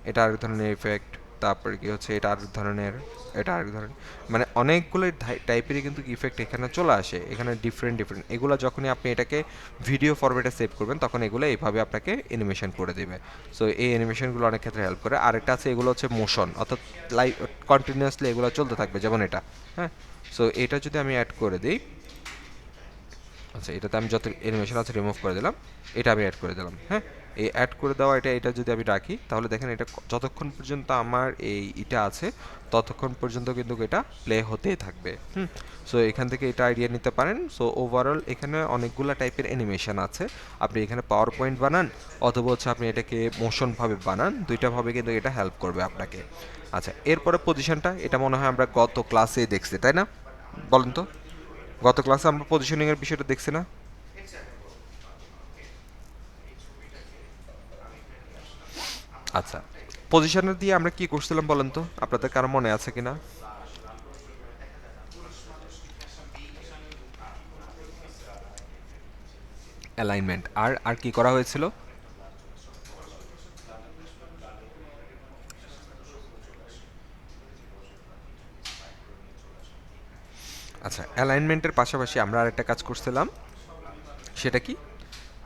এটা আরেক ধরনের ইফেক্ট, তারপরে কি হচ্ছে এটা আরেক ধরনের, এটা আরেক ধরনের, মানে অনেকগুলো টাইপেরই কিন্তু ইফেক্ট এখানে চলে আসে। এখানে ডিফারেন্ট ডিফারেন্ট, এগুলো যখনই আপনি এটাকে ভিডিও ফরম্যাটে সেভ করবেন তখন এগুলো এইভাবে আপনাকে অ্যানিমেশন করে দেবে। সো এই অ্যানিমেশনগুলো অনেক ক্ষেত্রে হেল্প করে। আরেকটা আছে, এগুলো হচ্ছে মোশন, অর্থাৎ লাইভ কন্টিনিউয়াসলি এগুলো চলতে থাকবে, যেমন এটা। হ্যাঁ, সো এটা যদি আমি অ্যাড করে দিই, আচ্ছা, এটাতে আমি যত অ্যানিমেশন আছে রিমুভ করে দিলাম, এটা আমি অ্যাড করে দিলাম। হ্যাঁ, এই অ্যাড করে দেওয়া এটা যদি আমি রাখি, তাহলে দেখেন এটা যতক্ষণ পর্যন্ত আমার এটা আছে ততক্ষণ পর্যন্ত কিন্তু এটা প্লে হতেই থাকবে। সো এখান থেকে এটা আইডিয়া নিতে পারেন। সো ওভারঅল এখানে অনেকগুলো টাইপের অ্যানিমেশন আছে। আপনি এখানে পাওয়ার পয়েন্ট বানান অথবা হচ্ছে আপনি এটাকে মোশনভাবে বানান, দুইটাভাবে কিন্তু এটা হেল্প করবে আপনাকে। আচ্ছা, এরপরে পজিশনটা, এটা মনে হয় আমরা গত ক্লাসেই দেখছি, তাই না? বলেন তো, গত ক্লাসে আমরা পজিশনিংয়ের বিষয়টা দেখছি না? আচ্ছা, পজিশনার দিয়ে আমরা কি করছিলাম বলেন তো, আপনাদের কারো মনে আছে কিনা? অ্যালাইনমেন্ট, আর আর কি করা হয়েছিল? আচ্ছা, অ্যালাইনমেন্টের পাশাপাশি আমরা আরেকটা কাজ করছিলাম, সেটা কি?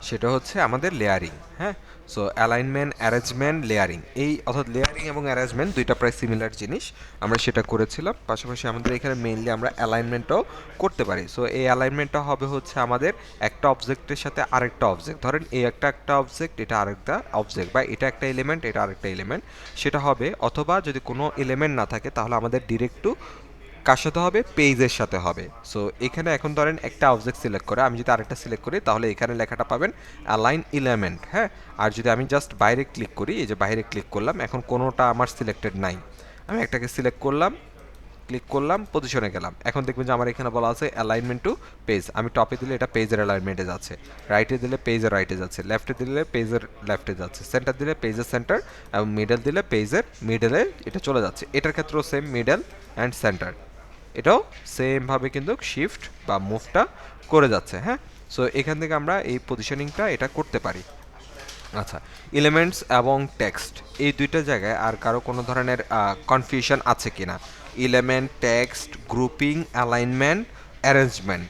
সেটা হচ্ছে আমাদের লেয়ারিং। হ্যাঁ, সো অ্যালাইনমেন্ট, অ্যারেঞ্জমেন্ট, লেয়ারিং, এই অর্থাৎ লেয়ারিং এবং অ্যারেঞ্জমেন্ট দুইটা প্রায় সিমিলার জিনিস, আমরা সেটা করেছিলাম। পাশাপাশি আমাদের এখানে মেইনলি আমরা অ্যালাইনমেন্টও করতে পারি। সো এই অ্যালাইনমেন্টটা হবে হচ্ছে আমাদের একটা অবজেক্টের সাথে আরেকটা অবজেক্ট, ধরেন এই একটা অবজেক্ট, এটা আরেকটা অবজেক্ট, বা এটা একটা এলিমেন্ট, এটা আরেকটা এলিমেন্ট, সেটা হবে। অথবা যদি কোনো এলিমেন্ট না থাকে তাহলে আমাদের ডিরেক্ট টু কার সাথে হবে, পেজের সাথে হবে। সো এখানে এখন ধরেন একটা অবজেক্ট সিলেক্ট করে আমি যদি আরেকটা সিলেক্ট করি, তাহলে এখানে লেখাটা পাবেন অ্যালাইন এলিমেন্ট। হ্যাঁ, আর যদি আমি জাস্ট বাইরে ক্লিক করি, এই যে বাইরে ক্লিক করলাম, এখন কোনোটা আমার সিলেক্টেড নাই, আমি একটাকে সিলেক্ট করলাম, ক্লিক করলাম, পজিশনে গেলাম, এখন দেখবেন যে আমার এখানে বলা আছে অ্যালাইনমেন্ট টু পেজ। আমি টপে দিলে এটা পেজের অ্যালাইনমেন্টে যাচ্ছে, রাইটে দিলে পেজের রাইটে যাচ্ছে, লেফটে দিলে পেজের লেফটে যাচ্ছে, সেন্টার দিলে পেজের সেন্টার, এবং মিডল দিলে পেজের মিডলে এটা চলে যাচ্ছে। এটার ক্ষেত্রেও সেম, মিডল অ্যান্ড সেন্টার, এটাও সেমভাবে কিন্তু শিফট বা মুভটা করে যাচ্ছে। হ্যাঁ, সো এখান থেকে আমরা এই পজিশনিংটা এটা করতে পারি। আচ্ছা, এলিমেন্টস এবং টেক্সট, এই দুইটা জায়গায় আর কারো কোনো ধরনের কনফিউশন আছে কিনা? Element, text, grouping, alignment, arrangement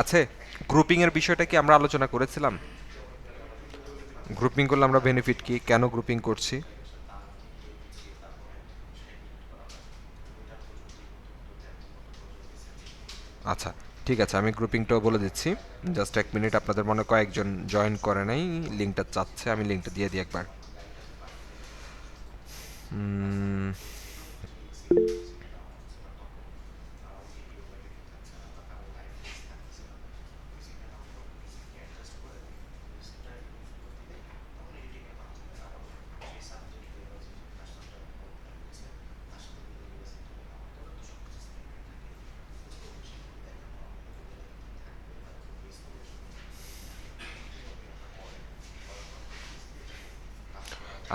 আছে? গ্রুপিংয়ের বিষয়টা কি আমরা আলোচনা করেছিলাম? গ্রুপিং করলে আমরা বেনিফিট কি, কেন গ্রুপিং করছি? আচ্ছা, ঠিক আছে, আমি গ্রুপিংটাও বলে দিচ্ছি। জাস্ট এক মিনিট, আপনাদের মনে কয়েকজন জয়েন করে নাই, লিঙ্কটা চাচ্ছে, আমি লিঙ্কটা দিয়ে দিই একবার। উম,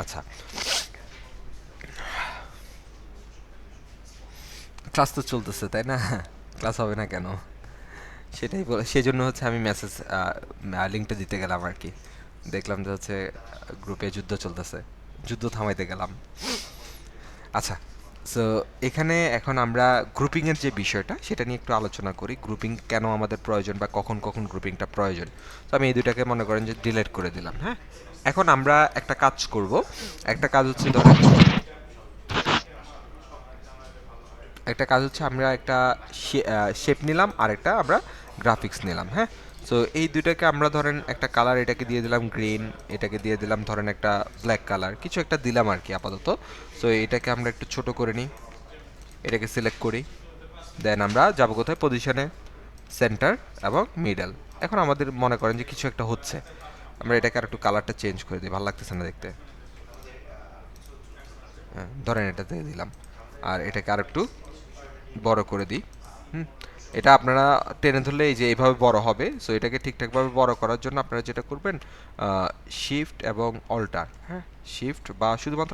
আচ্ছা, ক্লাস তো চলতেছে তাই না? ক্লাস হবে না কেন? সেটাই বলে, সেই জন্য হচ্ছে আমি মেসেজ লিঙ্কটা দিতে গেলাম আর কি। দেখলাম যে হচ্ছে গ্রুপে যুদ্ধ চলতেছে, যুদ্ধ থামাইতে গেলাম। আচ্ছা, সো এখানে এখন আমরা গ্রুপিংয়ের যে বিষয়টা সেটা নিয়ে একটু আলোচনা করি। গ্রুপিং কেন আমাদের প্রয়োজন বা কখন কখন গ্রুপিংটা প্রয়োজন। তো আমি এই দুটাকে মনে করেন যে ডিলিট করে দিলাম। হ্যাঁ, এখন আমরা একটা কাজ করব। একটা কাজ হচ্ছে ধরেন, একটা কাজ হচ্ছে আমরা একটা শেপ নিলাম আর একটা আমরা গ্রাফিক্স নিলাম। হ্যাঁ, সো এই দুইটাকে আমরা ধরেন একটা কালার, এটাকে দিয়ে দিলাম গ্রিন, এটাকে দিয়ে দিলাম ধরেন একটা ব্ল্যাক কালার, কিছু একটা দিলাম আর কি আপাতত। সো এটাকে আমরা একটু ছোট করে নিই, এটাকে সিলেক্ট করি, দেন আমরা যাবো কোথায়, পজিশনে, সেন্টার এবং মিডল। এখন আমাদের মনে করেন যে কিছু একটা হচ্ছে, আমরা এটাকে আর একটু কালারটা চেঞ্জ করে দিই, ভালো লাগতেছে না দেখতে। হ্যাঁ, ধরেন এটা দিয়ে দিলাম, আর এটাকে আর একটু বড় করে দিই। হুম, এটা আপনারা টেনে ধরলে এই যে এইভাবে বড় হবে। সো এটাকে ঠিকঠাকভাবে বড় করার জন্য আপনারা যেটা করবেন, শিফট এবং অল্টার, হ্যাঁ, শিফট বা শুধুমাত্র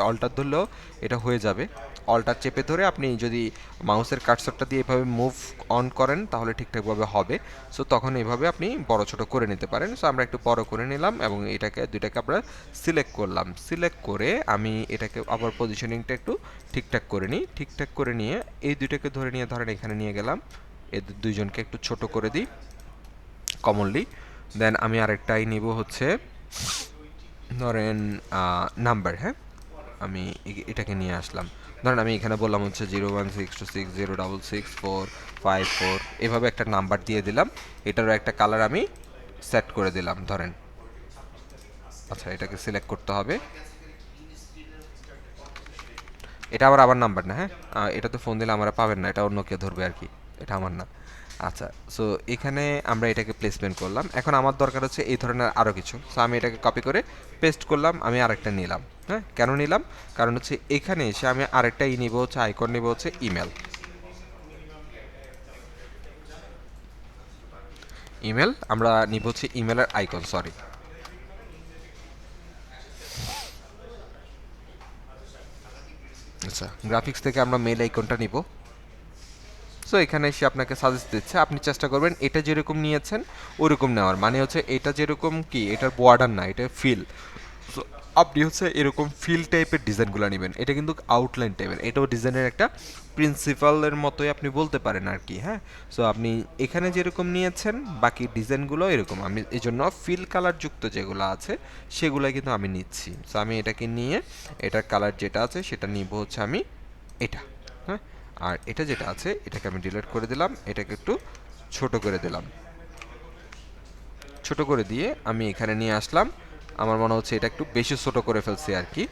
অল্টার ধরলেও এটা হয়ে যাবে। অল্টার চেপে ধরে আপনি যদি মাউসের কার্সরটা দিয়ে এভাবে মুভ অন করেন তাহলে ঠিকঠাকভাবে হবে। সো তখন এইভাবে আপনি বড় ছোট করে নিতে পারেন। সো আমরা একটু বড় করে নিলাম এবং এটাকে দুইটাকে আমরা সিলেক্ট করলাম। সিলেক্ট করে আমি এটাকে আবার পজিশনিংটা একটু ঠিকঠাক করে নিই। ঠিকঠাক করে নিয়ে এই দুইটাকে ধরে নিয়ে ধরেন এখানে নিয়ে গেলাম, এদের দুইজনকে একটু ছোট করে দিই কমনলি। দেন আমি আরেকটাই নিব হচ্ছে ধরেন নাম্বার। হ্যাঁ, আমি এটাকে নিয়ে আসলাম। ধরেন আমি এখানে বললাম হচ্ছে 01626066454 এভাবে একটা নাম্বার দিয়ে দিলাম, এটারও একটা কালার আমি সেট করে দিলাম ধরেন। আচ্ছা, এটাকে সিলেক্ট করতে হবে। এটা আবার নাম্বার না, হ্যাঁ, এটা তো ফোন দিলে আমরা পাবেন না, এটা অন্য কেউ ধরবে আর কি, এটা আমার না। আচ্ছা, সো এখানে আমরা এটাকে প্লেসমেন্ট করলাম। এখন আমার দরকার হচ্ছে এই ধরনের আরও কিছু, সো আমি এটাকে কপি করে পেস্ট করলাম, আমি আরেকটা নিলাম। হ্যাঁ, কেন নিলাম? কারণ হচ্ছে এখানে এসে আমি আরেকটা নিব হচ্ছে আইকন, নিব হচ্ছে ইমেল। ইমেল আমরা নিব হচ্ছে ইমেলের আইকন, সরি। আচ্ছা, গ্রাফিক্স থেকে আমরা মেল আইকনটা নিব। সো এখানে এসে আপনাকে সাজেস্ট দিচ্ছে, আপনি চেষ্টা করবেন এটা যেরকম নিয়েছেন ওরকম নেওয়ার, মানে হচ্ছে এটা যেরকম কি এটার বর্ডার না, এটা ফিল। সো আপনি হচ্ছে এরকম ফিল টাইপের ডিজাইনগুলো নেবেন, এটা কিন্তু আউটলাইন টাইপের, এটাও ডিজাইনের একটা প্রিন্সিপালের মতোই আপনি বলতে পারেন আর কি। হ্যাঁ, সো আপনি এখানে যেরকম নিয়েছেন বাকি ডিজাইনগুলো এরকম, আমি এই জন্য ফিল কালার যুক্ত যেগুলো আছে সেগুলো কিন্তু আমি নিচ্ছি। সো আমি এটাকে নিয়ে এটার কালার যেটা আছে সেটা নিব হচ্ছে আমি এটা। হ্যাঁ, আর এটা যেটা আছে এটাকে আমি ডিলিট করে দিলাম, এটাকে একটু ছোট করে দিলাম। ছোট করে দিয়ে আমি এখানে নিয়ে আসলাম, আমার মনে হচ্ছে এটা একটু বেশি ছোট করে ফেলছি আর কি।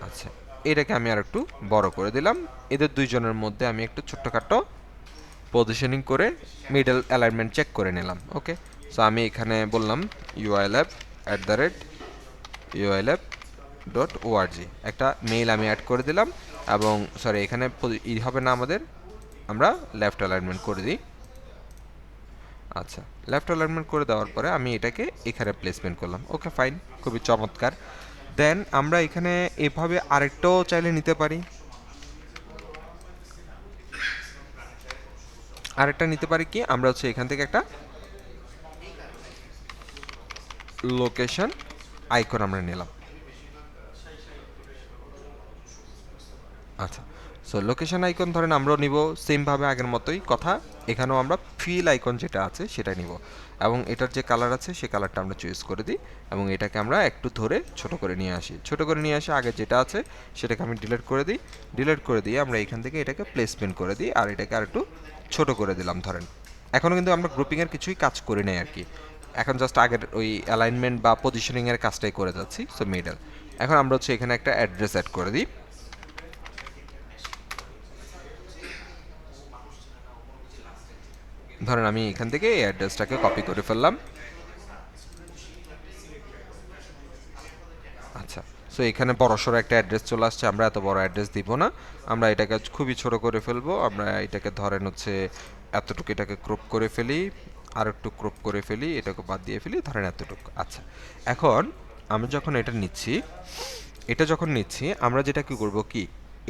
আচ্ছা, এটাকে আমি আর একটু বড় করে দিলাম। এদের দুইজনের মধ্যে আমি একটু ছোট্টখাটো পজিশনিং করে মিডল অ্যালাইনমেন্ট চেক করে নিলাম। ওকে, সো আমি এখানে বললাম uilab@uilab.org, একটা মেইল আমি অ্যাড করে দিলাম। এবং সরি, এখানে হবে না আমাদের, আমরা লেফট অ্যালাইনমেন্ট করে দিই। আচ্ছা, লেফট অ্যালাইনমেন্ট করে দেওয়ার পরে আমি এটাকে এখানে প্লেসমেন্ট করলাম। ওকে, ফাইন, খুবই চমৎকার। দেন আমরা এখানে এভাবে আরেকটাও চাইলে নিতে পারি, আরেকটা নিতে পারি কি, আমরা হচ্ছে এখান থেকে একটা লোকেশন আইকন আমরা নিলাম। আচ্ছা, সো লোকেশন আইকন ধরেন আমরাও নিব সেমভাবে আগের মতোই কথা, এখানেও আমরা ফিল আইকন যেটা আছে সেটা নিব, এবং এটার যে কালার আছে সেই কালারটা আমরা চুজ করে দিই, এবং এটাকে আমরা একটু ধরে ছোট করে নিয়ে আসি। ছোট করে নিয়ে আসে আগে যেটা আছে সেটাকে আমি ডিলিট করে দিই। ডিলিট করে দিয়ে আমরা এখান থেকে এটাকে প্লেসমেন্ট করে দিই, আর এটাকে আর একটু ছোট করে দিলাম ধরেন। এখনও কিন্তু আমরা গ্রুপিংয়ের কিছুই কাজ করি নাই আর কি, এখন জাস্ট আগের ওই অ্যালাইনমেন্ট বা পজিশনিংয়ের কাজটাই করে যাচ্ছি। সো মিডল, এখন আমরা হচ্ছে এখানে একটা অ্যাড্রেস অ্যাড করে দিই। ধরেন আমি এখান থেকে এই অ্যাড্রেসটাকে কপি করে ফেললাম। আচ্ছা, সো এখানে বড়সড় একটা অ্যাড্রেস চলে আসছে, আমরা এত বড় অ্যাড্রেস দিব না, আমরা এটাকে খুবই ছোট করে ফেলবো। আমরা এটাকে ধরেন হচ্ছে এতটুকু, এটাকে ক্রপ করে ফেলি, আর একটু ক্রপ করে ফেলি, এটাকে বাদ দিয়ে ফেলি, ধরেন এতটুকু। আচ্ছা, এখন আমি যখন এটা নিচ্ছি, আমরা যেটা কি করব কি,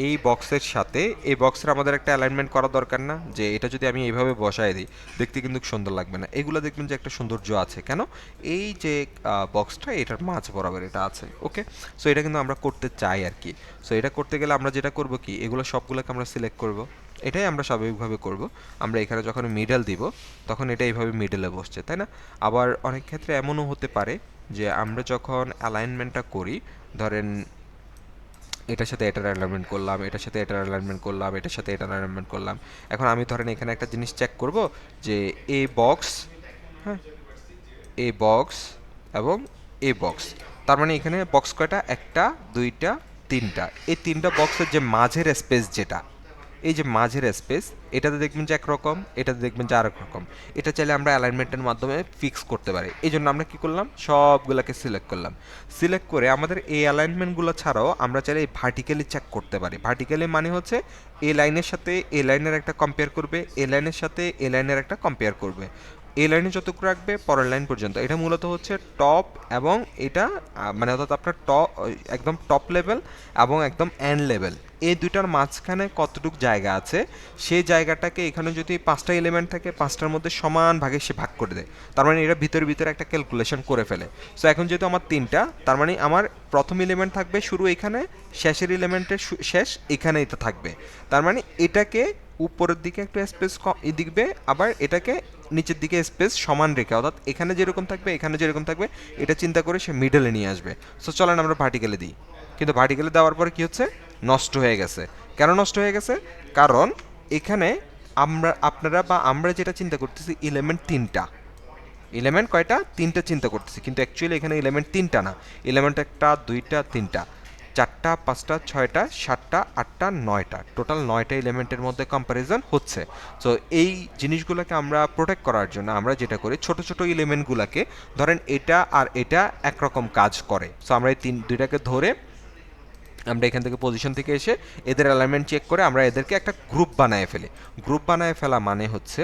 এই বক্সের সাথে এই বক্সের আমাদের একটা অ্যালাইনমেন্ট করা দরকার না, যে এটা যদি আমি এইভাবে বসায় দিই দেখতে কিন্তু সুন্দর লাগবে না। এগুলো দেখবেন যে একটা সৌন্দর্য আছে, কেন এই যে বক্সটা এটার মাঝ বরাবর এটা আছে। ওকে, সো এটা কিন্তু আমরা করতে চাই আর কি। সো এটা করতে গেলে আমরা যেটা করব কি, এগুলো সবগুলোকে আমরা সিলেক্ট করব, এটাই আমরা স্বাভাবিকভাবে করব। আমরা এখানে যখন মিডল দিব তখন এটা এইভাবে মিডলে বসছে, তাই না? আবার অনেক ক্ষেত্রে এমনও হতে পারে যে আমরা যখন অ্যালাইনমেন্টটা করি, ধরেন এটার সাথে এটার অ্যালাইনমেন্ট করলাম, এটার সাথে এটার অ্যালাইনমেন্ট করলাম, এটার সাথে এটার অ্যালাইনমেন্ট করলাম। এখন আমি ধরেন এখানে একটা জিনিস চেক করব যে এ বক্স, হ্যাঁ, এ বক্স এবং এ বক্স, তার মানে এখানে বক্স কয়টা, একটা, দুইটা, তিনটা। এই তিনটা বক্সের যে মাঝের স্পেস যেটা, এই যে মাঝের স্পেস, এটাতে দেখবেন যে একরকম, এটাতে দেখবেন যে আরেক রকম। এটা চাইলে আমরা অ্যালাইনমেন্টের মাধ্যমে ফিক্স করতে পারি। এই জন্য আমরা কি করলাম, সবগুলোকে সিলেক্ট করলাম। সিলেক্ট করে আমাদের এই অ্যালাইনমেন্টগুলো ছাড়াও আমরা চাইলে এই ভার্টিক্যালি চেক করতে পারি। ভার্টিক্যালি মানে হচ্ছে এ লাইনের সাথে এ লাইনের একটা কম্পেয়ার করবে, এ লাইনের সাথে এ লাইনের একটা কম্পেয়ার করবে, এই লাইনে যতটুকু রাখবে পরের লাইন পর্যন্ত। এটা মূলত হচ্ছে টপ, এবং এটা মানে অর্থাৎ আপনার টপ, একদম টপ লেভেল এবং একদম এন্ড লেভেল, এই দুইটার মাঝখানে কতটুকু জায়গা আছে সেই জায়গাটাকে এখানে যদি পাঁচটা এলিমেন্ট থাকে পাঁচটার মধ্যে সমান ভাগে সে ভাগ করে দেয়। তার মানে এটা ভিতরে ভিতরে একটা ক্যালকুলেশন করে ফেলে। সো এখন যেহেতু আমার তিনটা, তার মানে আমার প্রথম এলিমেন্ট থাকবে শুরু এখানে, শেষের এলিমেন্টের শেষ এখানে এটা থাকবে। তার মানে এটাকে উপরের দিকে একটু স্পেস দিকবে, আবার এটাকে নিচের দিকে স্পেস সমান রেখে, অর্থাৎ এখানে যেরকম থাকবে এখানে যেরকম থাকবে এটা চিন্তা করে সে মিডলে নিয়ে আসবে। সো চলেন আমরা ভার্টিক্যালে দিই। কিন্তু ভার্টিক্যালে দেওয়ার পরে কি হচ্ছে, নষ্ট হয়ে গেছে। কেন নষ্ট হয়ে গেছে? কারণ এখানে আপনারা বা আমরা যেটা চিন্তা করতেছি এলিমেন্ট তিনটা, এলিমেন্ট কয়টা, তিনটা চিন্তা করতেছি, কিন্তু অ্যাকচুয়ালি এখানে এলিমেন্ট তিনটা না, এলিমেন্ট একটা, দুইটা, তিনটা, চারটা, পাঁচটা, ছয়টা, সাতটা, আটটা, নয়টা, টোটাল নয়টা এলিমেন্টের মধ্যে কম্প্যারিজন হচ্ছে। সো এই জিনিসগুলোকে আমরা প্রোটেক্ট করার জন্য আমরা যেটা করি, ছোট ছোট এলিমেন্টগুলোকে, ধরেন এটা আর এটা একরকম কাজ করে, সো আমরা এই দুইটাকে ধরে আমরা এখান থেকে পজিশন থেকে এসে এদের অ্যালাইনমেন্ট চেক করে আমরা এদেরকে একটা গ্রুপ বানায় ফেলি। গ্রুপ বানায় ফেলা মানে হচ্ছে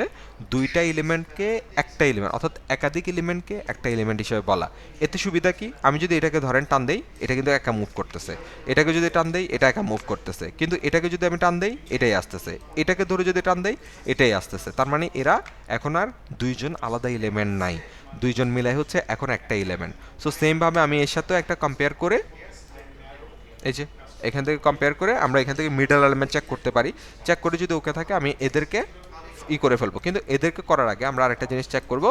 দুইটা এলিমেন্টকে একটা এলিমেন্ট, অর্থাৎ একাধিক এলিমেন্টকে একটা এলিমেন্ট হিসেবে বলা। এতে সুবিধা কি, আমি যদি এটাকে ধরেন টান দেই, এটা কিন্তু একা মুভ করতেছে, এটাকে যদি টান দেই এটা একা মুভ করতেছে, কিন্তু এটাকে যদি আমি টান দেই এটাই আসতেছে, এটাকে ধরে যদি টান দেই এটাই আসতেছে। তার মানে এরা এখন আর দুইজন আলাদা এলিমেন্ট নাই, দুইজন মিলাই হচ্ছে এখন একটা এলিমেন্ট। সো সেমভাবে আমি এর সাথেও একটা কম্পেয়ার করে, এই যে এখান থেকে কম্পেয়ার করে আমরা এখান থেকে মিডল এলিমেন্ট চেক করতে পারি। চেক করে যদি ওকে থাকে আমি এদেরকে করে ফেলবো, কিন্তু এদেরকে করার আগে আমরা আরেকটা জিনিস চেক করব,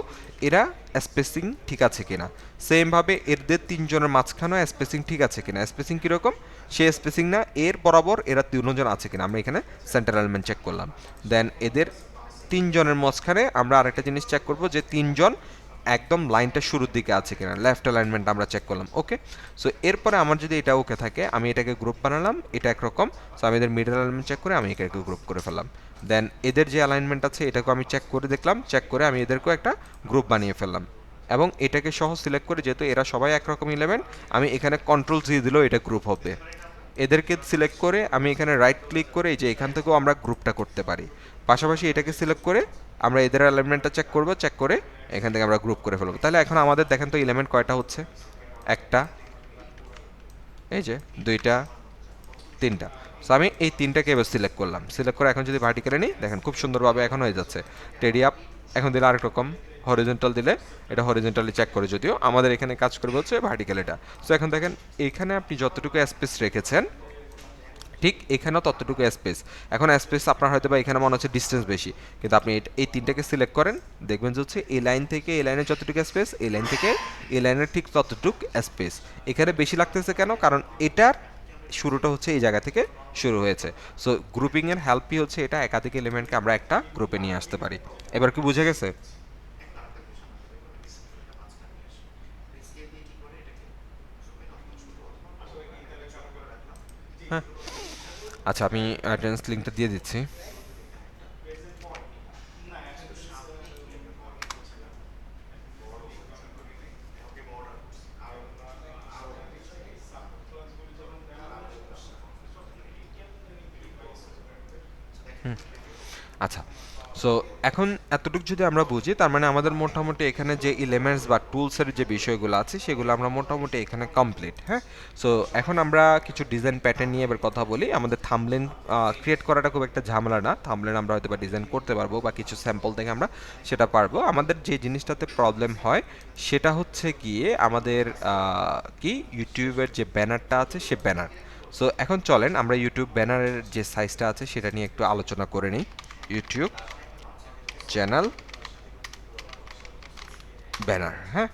এরা স্পেসিং ঠিক আছে কিনা। সেমভাবে এদের তিনজনের মাঝখানেও স্পেসিং ঠিক আছে কিনা। স্পেসিং কীরকম, সে স্পেসিং না, এর বরাবর এরা তিনজন আছে কিনা। আমরা এখানে সেন্টার এলিমেন্ট চেক করলাম, দেন এদের তিনজনের মাঝখানে আমরা আরেকটা জিনিস চেক করব যে তিনজন একদম লাইনটা শুরুর দিকে আছে কিনা, লেফট অ্যালাইনমেন্ট আমরা চেক করলাম। ওকে, সো এরপরে আমার যদি এটা ওকে থাকে আমি এটাকে গ্রুপ বানালাম, এটা একরকম, সো আমি এদের মিডল অ্যালাইনমেন্ট চেক করে আমি এটাকে গ্রুপ করে ফেললাম। দেন এদের যে অ্যালাইনমেন্ট আছে এটাকেও আমি চেক করে দেখলাম, চেক করে আমি এদেরকেও একটা গ্রুপ বানিয়ে ফেললাম এবং এটাকে সহ সিলেক্ট করে, যেহেতু এরা সবাই একরকম এলিমেন্ট, আমি এখানে কন্ট্রোল জি দিলেও এটা গ্রুপ হবে। এদেরকে সিলেক্ট করে আমি এখানে রাইট ক্লিক করে এই যে এখান থেকেও আমরা গ্রুপটা করতে পারি। পাশাপাশি এটাকে সিলেক্ট করে আমরা এদের এলিমেন্টটা চেক করব, চেক করে এখান থেকে আমরা গ্রুপ করে ফেলবো। তাহলে এখন আমাদের দেখেন তো এলিমেন্ট কয়টা হচ্ছে, একটা, এই যে দুইটা, তিনটা। সো আমি এই তিনটাকে এবার সিলেক্ট করলাম, সিলেক্ট করে এখন যদি ভার্টিক্যালে নিই দেখেন খুব সুন্দরভাবে এখন হয়ে যাচ্ছে। টেডি আপ এখন দিলে আরেক রকম, হরিজেন্টাল দিলে এটা হরিজেন্টালি চেক করে, যদিও আমাদের এখানে কাজ করবে হচ্ছে ভার্টিক্যাল এটা। সো এখন দেখেন এখানে আপনি যতটুকু স্পেস রেখেছেন ঠিক এখানেও ততটুকু স্পেস। এখন স্পেস আপনার হয়তো বা এখানে মনে হচ্ছে ডিস্টেন্স বেশি, কিন্তু আপনি এই তিনটাকে সিলেক্ট করেন, দেখবেন যে হচ্ছে এই লাইন থেকে এই লাইনের যতটুকু স্পেস, এই লাইন থেকে এই লাইনের ঠিক ততটুকু স্পেস। এখানে বেশি লাগতেছে কেন, কারণ এটার শুরুটা হচ্ছে এই জায়গা থেকে শুরু হয়েছে। সো গ্রুপিংয়ের হেল্পই হচ্ছে এটা, একাধিক এলিমেন্টকে আমরা একটা গ্রুপে নিয়ে আসতে পারি। এবার কি বুঝে গেছে? হ্যাঁ, আচ্ছা আমি অ্যাটেন্ডেন্স লিঙ্কটা দিয়ে দিচ্ছি। আচ্ছা, সো এখন এতটুকু যদি আমরা বুঝি, তার মানে আমাদের মোটামুটি এখানে যে এলিমেন্টস বা টুলসের যে বিষয়গুলো আছে সেগুলো আমরা মোটামুটি এখানে কমপ্লিট। হ্যাঁ, সো এখন আমরা কিছু ডিজাইন প্যাটার্ন নিয়ে এবার কথা বলি। আমাদের থাম্বনেল ক্রিয়েট করাটা খুব একটা ঝামেলা না, থাম্বনেল আমরা হয়তো বা ডিজাইন করতে পারবো বা কিছু স্যাম্পল থেকে আমরা সেটা পারবো। আমাদের যে জিনিসটাতে প্রবলেম হয় সেটা হচ্ছে গিয়ে আমাদের কি ইউটিউবের যে ব্যানারটা আছে সে ব্যানার। সো এখন চলেন আমরা ইউটিউব ব্যানারের যে সাইজটা আছে সেটা নিয়ে একটু আলোচনা করে নিই। ইউটিউব চ্যানেল ব্যানার, হ্যাঁ,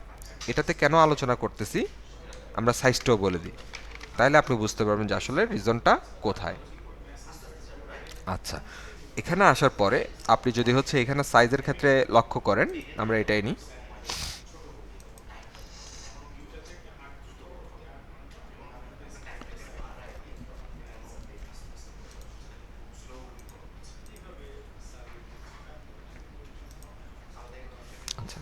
এটাতে কেন আলোচনা করতেছি আমরা সাইজটাও বলে দিই, তাহলে আপনি বুঝতে পারবেন যে আসলে রিজনটা কোথায়। আচ্ছা, এখানে আসার পরে আপনি যদি হচ্ছে এখানে সাইজের ক্ষেত্রে লক্ষ্য করেন, আমরা এটাই নিই। আচ্ছা,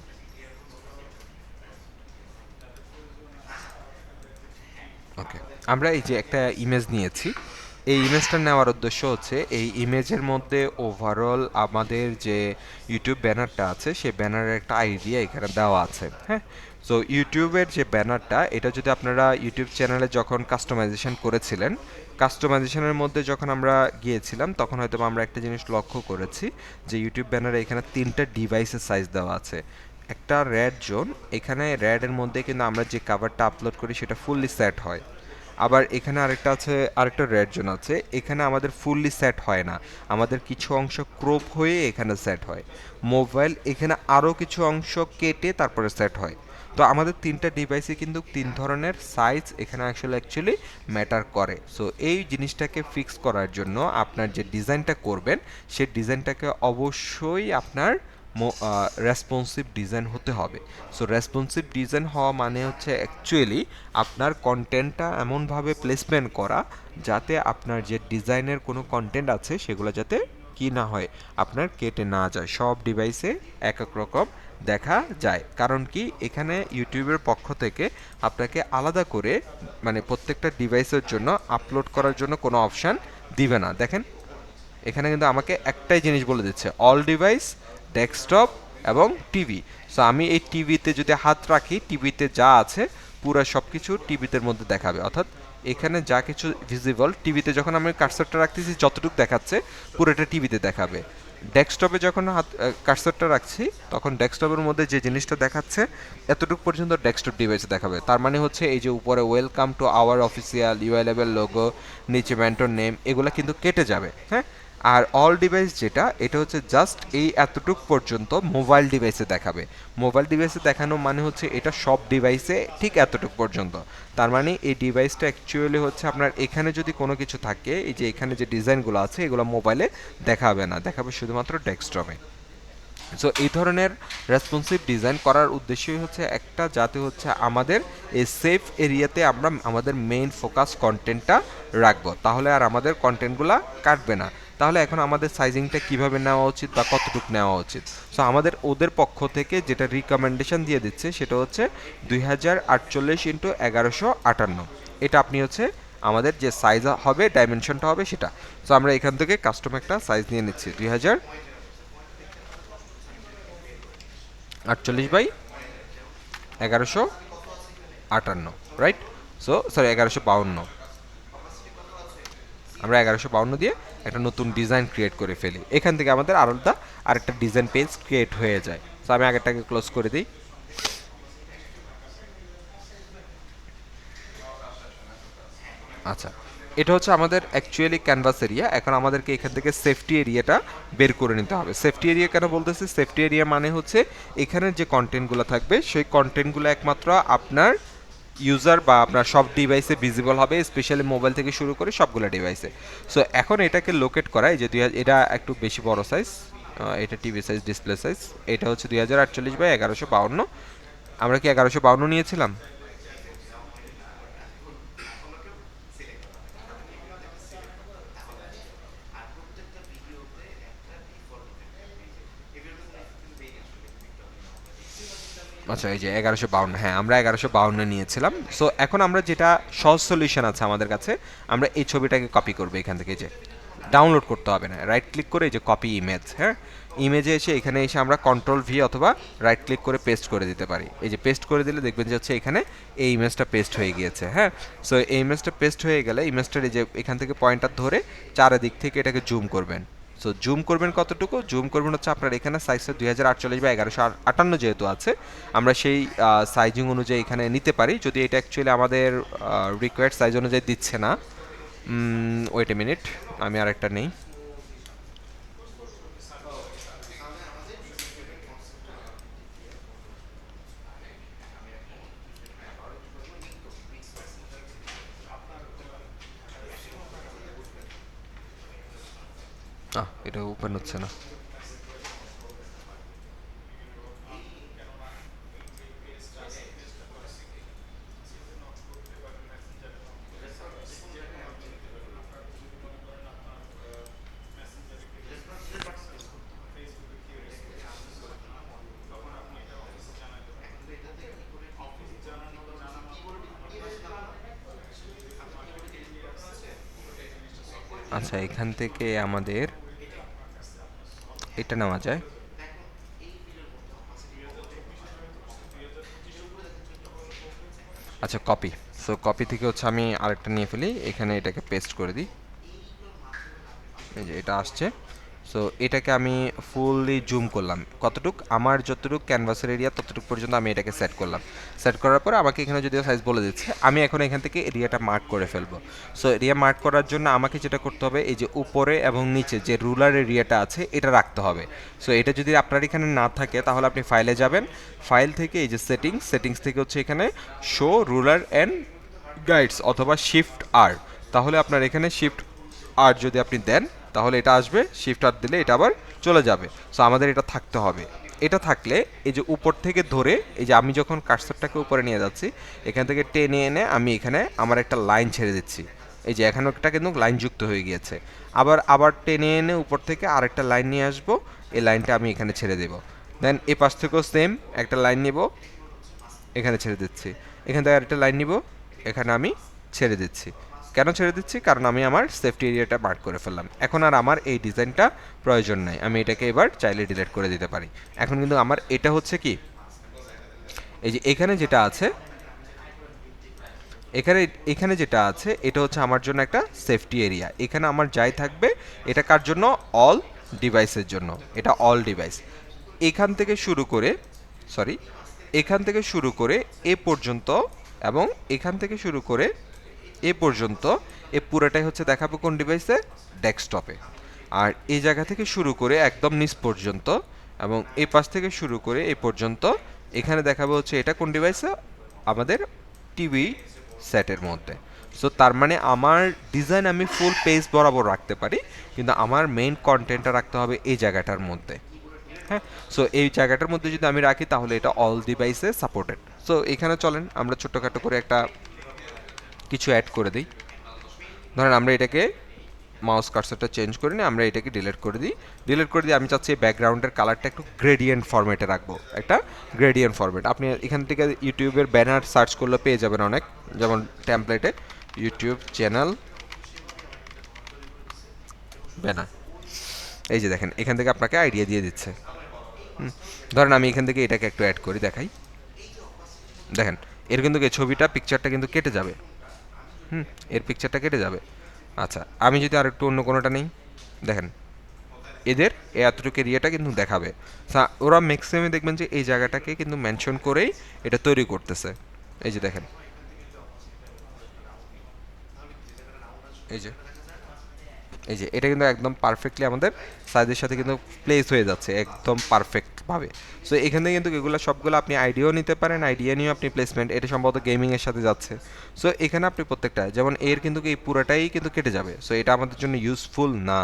ওকে, আমরা এই যে একটা ইমেজ নিয়েছি, এই ইমেজটা নেওয়ার উদ্দেশ্য হচ্ছে এই ইমেজের মধ্যে ওভারঅল আমাদের যে ইউটিউব ব্যানারটা আছে সেই ব্যানারের একটা আইডিয়া এখানে দেওয়া আছে। হ্যাঁ, সো ইউটিউবের যে ব্যানারটা এটা যদি আপনারা ইউটিউব চ্যানেলে যখন কাস্টমাইজেশন করেছিলেন, কাস্টমাইজেশনের মধ্যে যখন আমরা গিয়েছিলাম তখন হয়তো আমরা একটা জিনিস লক্ষ্য করেছি যে ইউটিউব ব্যানারে এখানে তিনটা ডিভাইসের সাইজ দেওয়া আছে। একটা রেড জোন, এখানে রেডের মধ্যে কিন্তু আমরা যে কাভারটা আপলোড করি সেটা ফুললি সেট হয়। আবার এখানে আরেকটা আছে, আরেকটা রেড জোন আছে, এখানে আমাদের ফুললি সেট হয় না, আমাদের কিছু অংশ ক্রপ হয়ে এখানে সেট হয়। মোবাইল এখানে আরও কিছু অংশ কেটে তারপরে সেট হয়। তো আমাদের তিনটা ডিভাইসে কিন্তু তিন ধরনের সাইজ এখানে অ্যাকচুয়ালি ম্যাটার করে। সো এই জিনিসটাকে ফিক্স করার জন্য আপনার যে ডিজাইনটা করবেন সেই ডিজাইনটাকে অবশ্যই আপনার রেসপন্সিভ ডিজাইন হতে হবে। সো রেসপন্সিভ ডিজাইন হওয়া মানে হচ্ছে অ্যাকচুয়ালি আপনার কন্টেন্টটা এমনভাবে প্লেসমেন্ট করা যাতে আপনার যে ডিজাইনের কোনো কন্টেন্ট আছে সেগুলো যাতে কি না হয়, আপনার কেটে না যায়, সব ডিভাইসে এক এক রকম দেখা যায়। কারণ কি এখানে ইউটিউবের পক্ষ থেকে আপনাকে আলাদা করে মানে প্রত্যেকটা ডিভাইসের জন্য আপলোড করার জন্য কোনো অপশান দিবে না। দেখেন এখানে কিন্তু আমাকে একটাই জিনিস বলে দিচ্ছে, অল ডিভাইস, ডেস্কটপ এবং টিভি। সো আমি এই টিভিতে যদি হাত রাখি, টিভিতে যা আছে পুরো সব কিছু টিভিতে মধ্যে দেখাবে, অর্থাৎ এখানে যা কিছু ভিজিবল টিভিতে যখন আমি কার্সরটা রাখতেছি যতটুকু দেখাচ্ছে পুরোটা টিভিতে দেখাবে। ডেস্কটপে যখন হাত কার্সরটা রাখছি তখন ডেস্কটপের মধ্যে যে জিনিসটা দেখাচ্ছে এতটুকু পর্যন্ত ডেস্কটপ ডিভাইসে দেখাবে। তার মানে হচ্ছে এই যে উপরে welcome to our official UI level logo, নিচে মেন্টর নেম, এগুলো কিন্তু কেটে যাবে। হ্যাঁ, আর অল ডিভাইস যেটা এটা হচ্ছে জাস্ট এই এতটুক পর্যন্ত মোবাইল ডিভাইসে দেখাবে। মোবাইল ডিভাইসে দেখানো মানে হচ্ছে এটা সব ডিভাইসে ঠিক এতটুক পর্যন্ত। তার মানে এই ডিভাইসটা অ্যাকচুয়ালি হচ্ছে আপনার এখানে যদি কোনো কিছু থাকে, এই যে এখানে যে ডিজাইনগুলো আছে এগুলো মোবাইলে দেখাবে না, দেখাবে শুধুমাত্র ডেস্কটপে। সো এই ধরনের রেসপন্সিভ ডিজাইন করার উদ্দেশ্যই হচ্ছে একটা, যাতে হচ্ছে আমাদের এই সেফ এরিয়াতে আমরা আমাদের মেইন ফোকাস কন্টেন্টটা রাখবো, তাহলে আর আমাদের কন্টেন্টগুলো কাটবে না। তাহলে এখন আমাদের সাইজিংটা কিভাবে নেওয়া উচিত বা কতটুকু নেওয়া উচিত, সো আমাদের ওদের পক্ষ থেকে যেটা রিকমেন্ডেশন দিয়ে দিচ্ছে সেটা হচ্ছে 2048x1158। এটা আপনি হচ্ছে আমাদের যে সাইজ হবে, ডাইমেনশনটা হবে সেটা। সো আমরা এখান থেকে কাস্টম একটা সাইজ নিয়ে নিচ্ছি 2048x1158, রাইট? সো সরি 1152, আমরা 1152 দিয়ে একটা নতুন ডিজাইন ক্রিয়েট করে ফেলি। এখান থেকে আমাদের আলাদা আরেকটা ডিজাইন পেজ ক্রিয়েট হয়ে যায়। সো আমি আগেরটাকে ক্লোজ করে দিই। আচ্ছা, এটা হচ্ছে আমাদের অ্যাকচুয়ালি ক্যানভাস এরিয়া। এখন আমাদেরকে এখান থেকে সেফটি এরিয়াটা বের করে নিতে হবে। সেফটি এরিয়া কেন বলতেছি? সেফটি এরিয়া মানে হচ্ছে এখানের যে কন্টেন্টগুলো থাকবে সেই কন্টেন্টগুলো একমাত্র আপনার ইউজার বা আপনার সব ডিভাইসে ভিজিবল হবে, স্পেশালি মোবাইল থেকে শুরু করে সবগুলো ডিভাইসে। সো এখন এটাকে লোকেট করাই যে এটা একটু বেশি বড় সাইজ, এটা টিভি সাইজ, ডিসপ্লে সাইজ। এটা হচ্ছে 2048x1152। আমরা কি 1152 নিয়েছিলাম? আচ্ছা, এই যে 1152, হ্যাঁ আমরা 1152 নিয়েছিলাম। সো এখন আমরা যেটা সহজ সলিউশন আছে আমাদের কাছে, আমরা এই ছবিটাকে কপি করবো এখান থেকে। যে ডাউনলোড করতে হবে না, রাইট ক্লিক করে এই যে কপি ইমেজ, হ্যাঁ ইমেজে এসে এখানে এসে আমরা কন্ট্রোল ভি অথবা রাইট ক্লিক করে পেস্ট করে দিতে পারি। এই যে পেস্ট করে দিলে দেখবেন যে হচ্ছে এখানে এই ইমেজটা পেস্ট হয়ে গিয়েছে। হ্যাঁ, সো এই ইমেজটা পেস্ট হয়ে গেলে ইমেজটার এই যে এখান থেকে পয়েন্টার ধরে চারিদিক থেকে এটাকে জুম করবেন। সো জুম করবেন কতটুকু? জুম করবেন হচ্ছে আপনার এখানে সাইজটা 2048x1158 যেহেতু আছে, আমরা সেই সাইজিং অনুযায়ী এখানে নিতে পারি। যদি এটা অ্যাকচুয়ালি আমাদের রিকোয়ার্ড সাইজ অনুযায়ী দিচ্ছে না, ওয়েট এ মিনিট, আমি আরেকটা নেই। এটা ওপেন হচ্ছে না। আচ্ছা, এখান থেকে আমাদের এটা নেওয়া যায়। আচ্ছা, কপি। সো কপি থেকে হচ্ছে আমি আরেকটা নিয়ে ফেলি, এখানে এটাকে পেস্ট করে দিই। এই যে এটা আসছে। সো এটাকে আমি ফুললি জুম করলাম, কতটুক আমার যতটুক ক্যানভাসের এরিয়া ততটুকু পর্যন্ত আমি এটাকে সেট করলাম। সেট করার পরে আমাকে এখানে যদিও সাইজ বলে দিচ্ছে, আমি এখন এখান থেকে এরিয়াটা মার্ক করে ফেলবো। সো এরিয়া মার্ক করার জন্য আমাকে যেটা করতে হবে, এই যে উপরে এবং নিচে যে রুলার এরিয়াটা আছে এটা রাখতে হবে। সো এটা যদি আপনার এখানে না থাকে তাহলে আপনি ফাইলে যাবেন, ফাইল থেকে এই যে সেটিংস থেকে হচ্ছে এখানে শো রুলার অ্যান্ড গাইডস অথবা শিফট আর, তাহলে আপনার এখানে শিফট আর যদি আপনি দেন তাহলে এটা আসবে, শিফট আর দিলে এটা আবার চলে যাবে। সো আমাদের এটা থাকতে হবে। এটা থাকলে এই যে উপর থেকে ধরে, এই যে আমি যখন কার্সারটাকে উপরে নিয়ে যাচ্ছি এখান থেকে টেনে এনে আমি এখানে আমার একটা লাইন ছেড়ে দিচ্ছি, এই যে এখানে একটা কিন্তু লাইন যুক্ত হয়ে গিয়েছে। আবার আবার টেনে এনে উপর থেকে আরেকটা লাইন নিয়ে আসবো, এই লাইনটা আমি এখানে ছেড়ে দেবো। দেন এ পাশ থেকেও সেম একটা লাইন নিব, এখানে ছেড়ে দিচ্ছি। এখান থেকে আরেকটা লাইন নিব, এখানে আমি ছেড়ে দিচ্ছি। কেন ছেড়ে দিচ্ছি? কারণ আমি আমার সেফটি এরিয়াটা মার্ক করে ফেললাম। এখন আর আমার এই ডিজাইনটা প্রয়োজন নাই, আমি এটাকে এবার চাইলে ডিলিট করে দিতে পারি। এখন কিন্তু আমার এটা হচ্ছে কি, এই যে এখানে যেটা আছে, এখানে এখানে যেটা আছে এটা হচ্ছে আমার জন্য একটা সেফটি এরিয়া। এখানে আমার যাই থাকবে এটা কার জন্য? অল ডিভাইসের জন্য, এটা অল ডিভাইস। এখান থেকে শুরু করে, সরি, এখান থেকে শুরু করে এ পর্যন্ত, এবং এখান থেকে শুরু করে এ পর্যন্ত, এ পুরোটাই হচ্ছে দেখাবো কোন ডিভাইসে? ডেস্কটপে। আর এই জায়গা থেকে শুরু করে একদম নিচ পর্যন্ত, এবং এই পাশ থেকে শুরু করে এই পর্যন্ত এখানে দেখাবো হচ্ছে এটা কোন ডিভাইসে? আমাদের টিভি সেটের মধ্যে। সো তার মানে আমার ডিজাইন আমি ফুল পেজ বরাবর রাখতে পারি, কিন্তু আমার মেইন কন্টেন্টটা রাখতে হবে এই জায়গাটার মধ্যে। হ্যাঁ, সো এই জায়গাটার মধ্যে যদি আমি রাখি তাহলে এটা অল ডিভাইসে সাপোর্টেড। সো এখানে চলেন আমরা ছোট্টখাটো করে একটা কিছু অ্যাড করে দিই। ধরেন আমরা এটাকে মাউস কার্সারটা চেঞ্জ করে নিই, আমরা এটাকে ডিলিট করে দিই। ডিলিট করে দিয়ে আমি চাচ্ছি ব্যাকগ্রাউন্ডের কালারটা একটু গ্রেডিয়েন্ট ফরম্যাটে রাখবো, একটা গ্রেডিয়েন্ট ফরম্যাট। আপনি এখান থেকে ইউটিউবের ব্যানার সার্চ করলে পেয়ে যাবেন অনেক, যেমন টেমপ্লেটে ইউটিউব চ্যানেল ব্যানার, এই যে দেখেন এখান থেকে আপনাকে আইডিয়া দিয়ে দিচ্ছে। ধরেন আমি এখান থেকে এটাকে একটু অ্যাড করি, দেখাই। দেখেন এর কিন্তু এই ছবিটা পিকচারটা কিন্তু কেটে যাবে। এর পিকচারটা কেটে যাবে। আচ্ছা, আমি যদি আর একটু অন্য কোনোটা নেই, দেখেন এদের এতটুকু এরিয়াটা কিন্তু দেখাবে। ওরা ম্যাক্সিমামে দেখবেন যে এই জায়গাটাকে কিন্তু মেনশন করেই এটা তৈরি করতেছে। এই যে দেখেন, এই যে এই যে এটা কিন্তু একদম পারফেক্টলি আমাদের সাইজের সাথে কিন্তু প্লেস হয়ে যাচ্ছে একদম পারফেক্টভাবে। সো এখানে কিন্তু এগুলো সবগুলো আপনি আইডিয়াও নিতে পারেন, আইডিয়া নিয়েও আপনি প্লেসমেন্ট, এটা সম্ভবত গেমিংয়ের সাথে যাচ্ছে। সো এখানে আপনি প্রত্যেকটা, যেমন এর কিন্তু এই পুরাটাই কিন্তু কেটে যাবে, সো এটা আমাদের জন্য ইউজফুল না।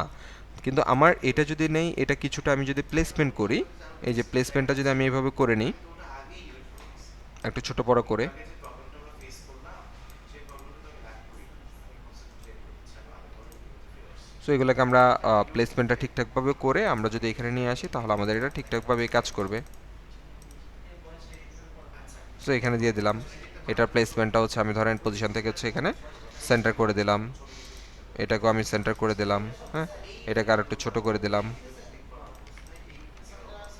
কিন্তু আমার এটা যদি নেই, এটা কিছুটা আমি যদি প্লেসমেন্ট করি, এই যে প্লেসমেন্টটা যদি আমি এইভাবে করে নিই একটু ছোট বড় করে, সো এগুলোকে আমরা প্লেসমেন্টটা ঠিকঠাকভাবে করে আমরা যদি এখানে নিয়ে আসি তাহলে আমাদের এটা ঠিকঠাকভাবে কাজ করবে। সো এখানে দিয়ে দিলাম, এটার প্লেসমেন্টটা হচ্ছে আমি ধরেন পজিশন থেকে হচ্ছে এখানে সেন্টার করে দিলাম, এটাকেও আমি সেন্টার করে দিলাম। হ্যাঁ, এটাকে আর একটু ছোট করে দিলাম,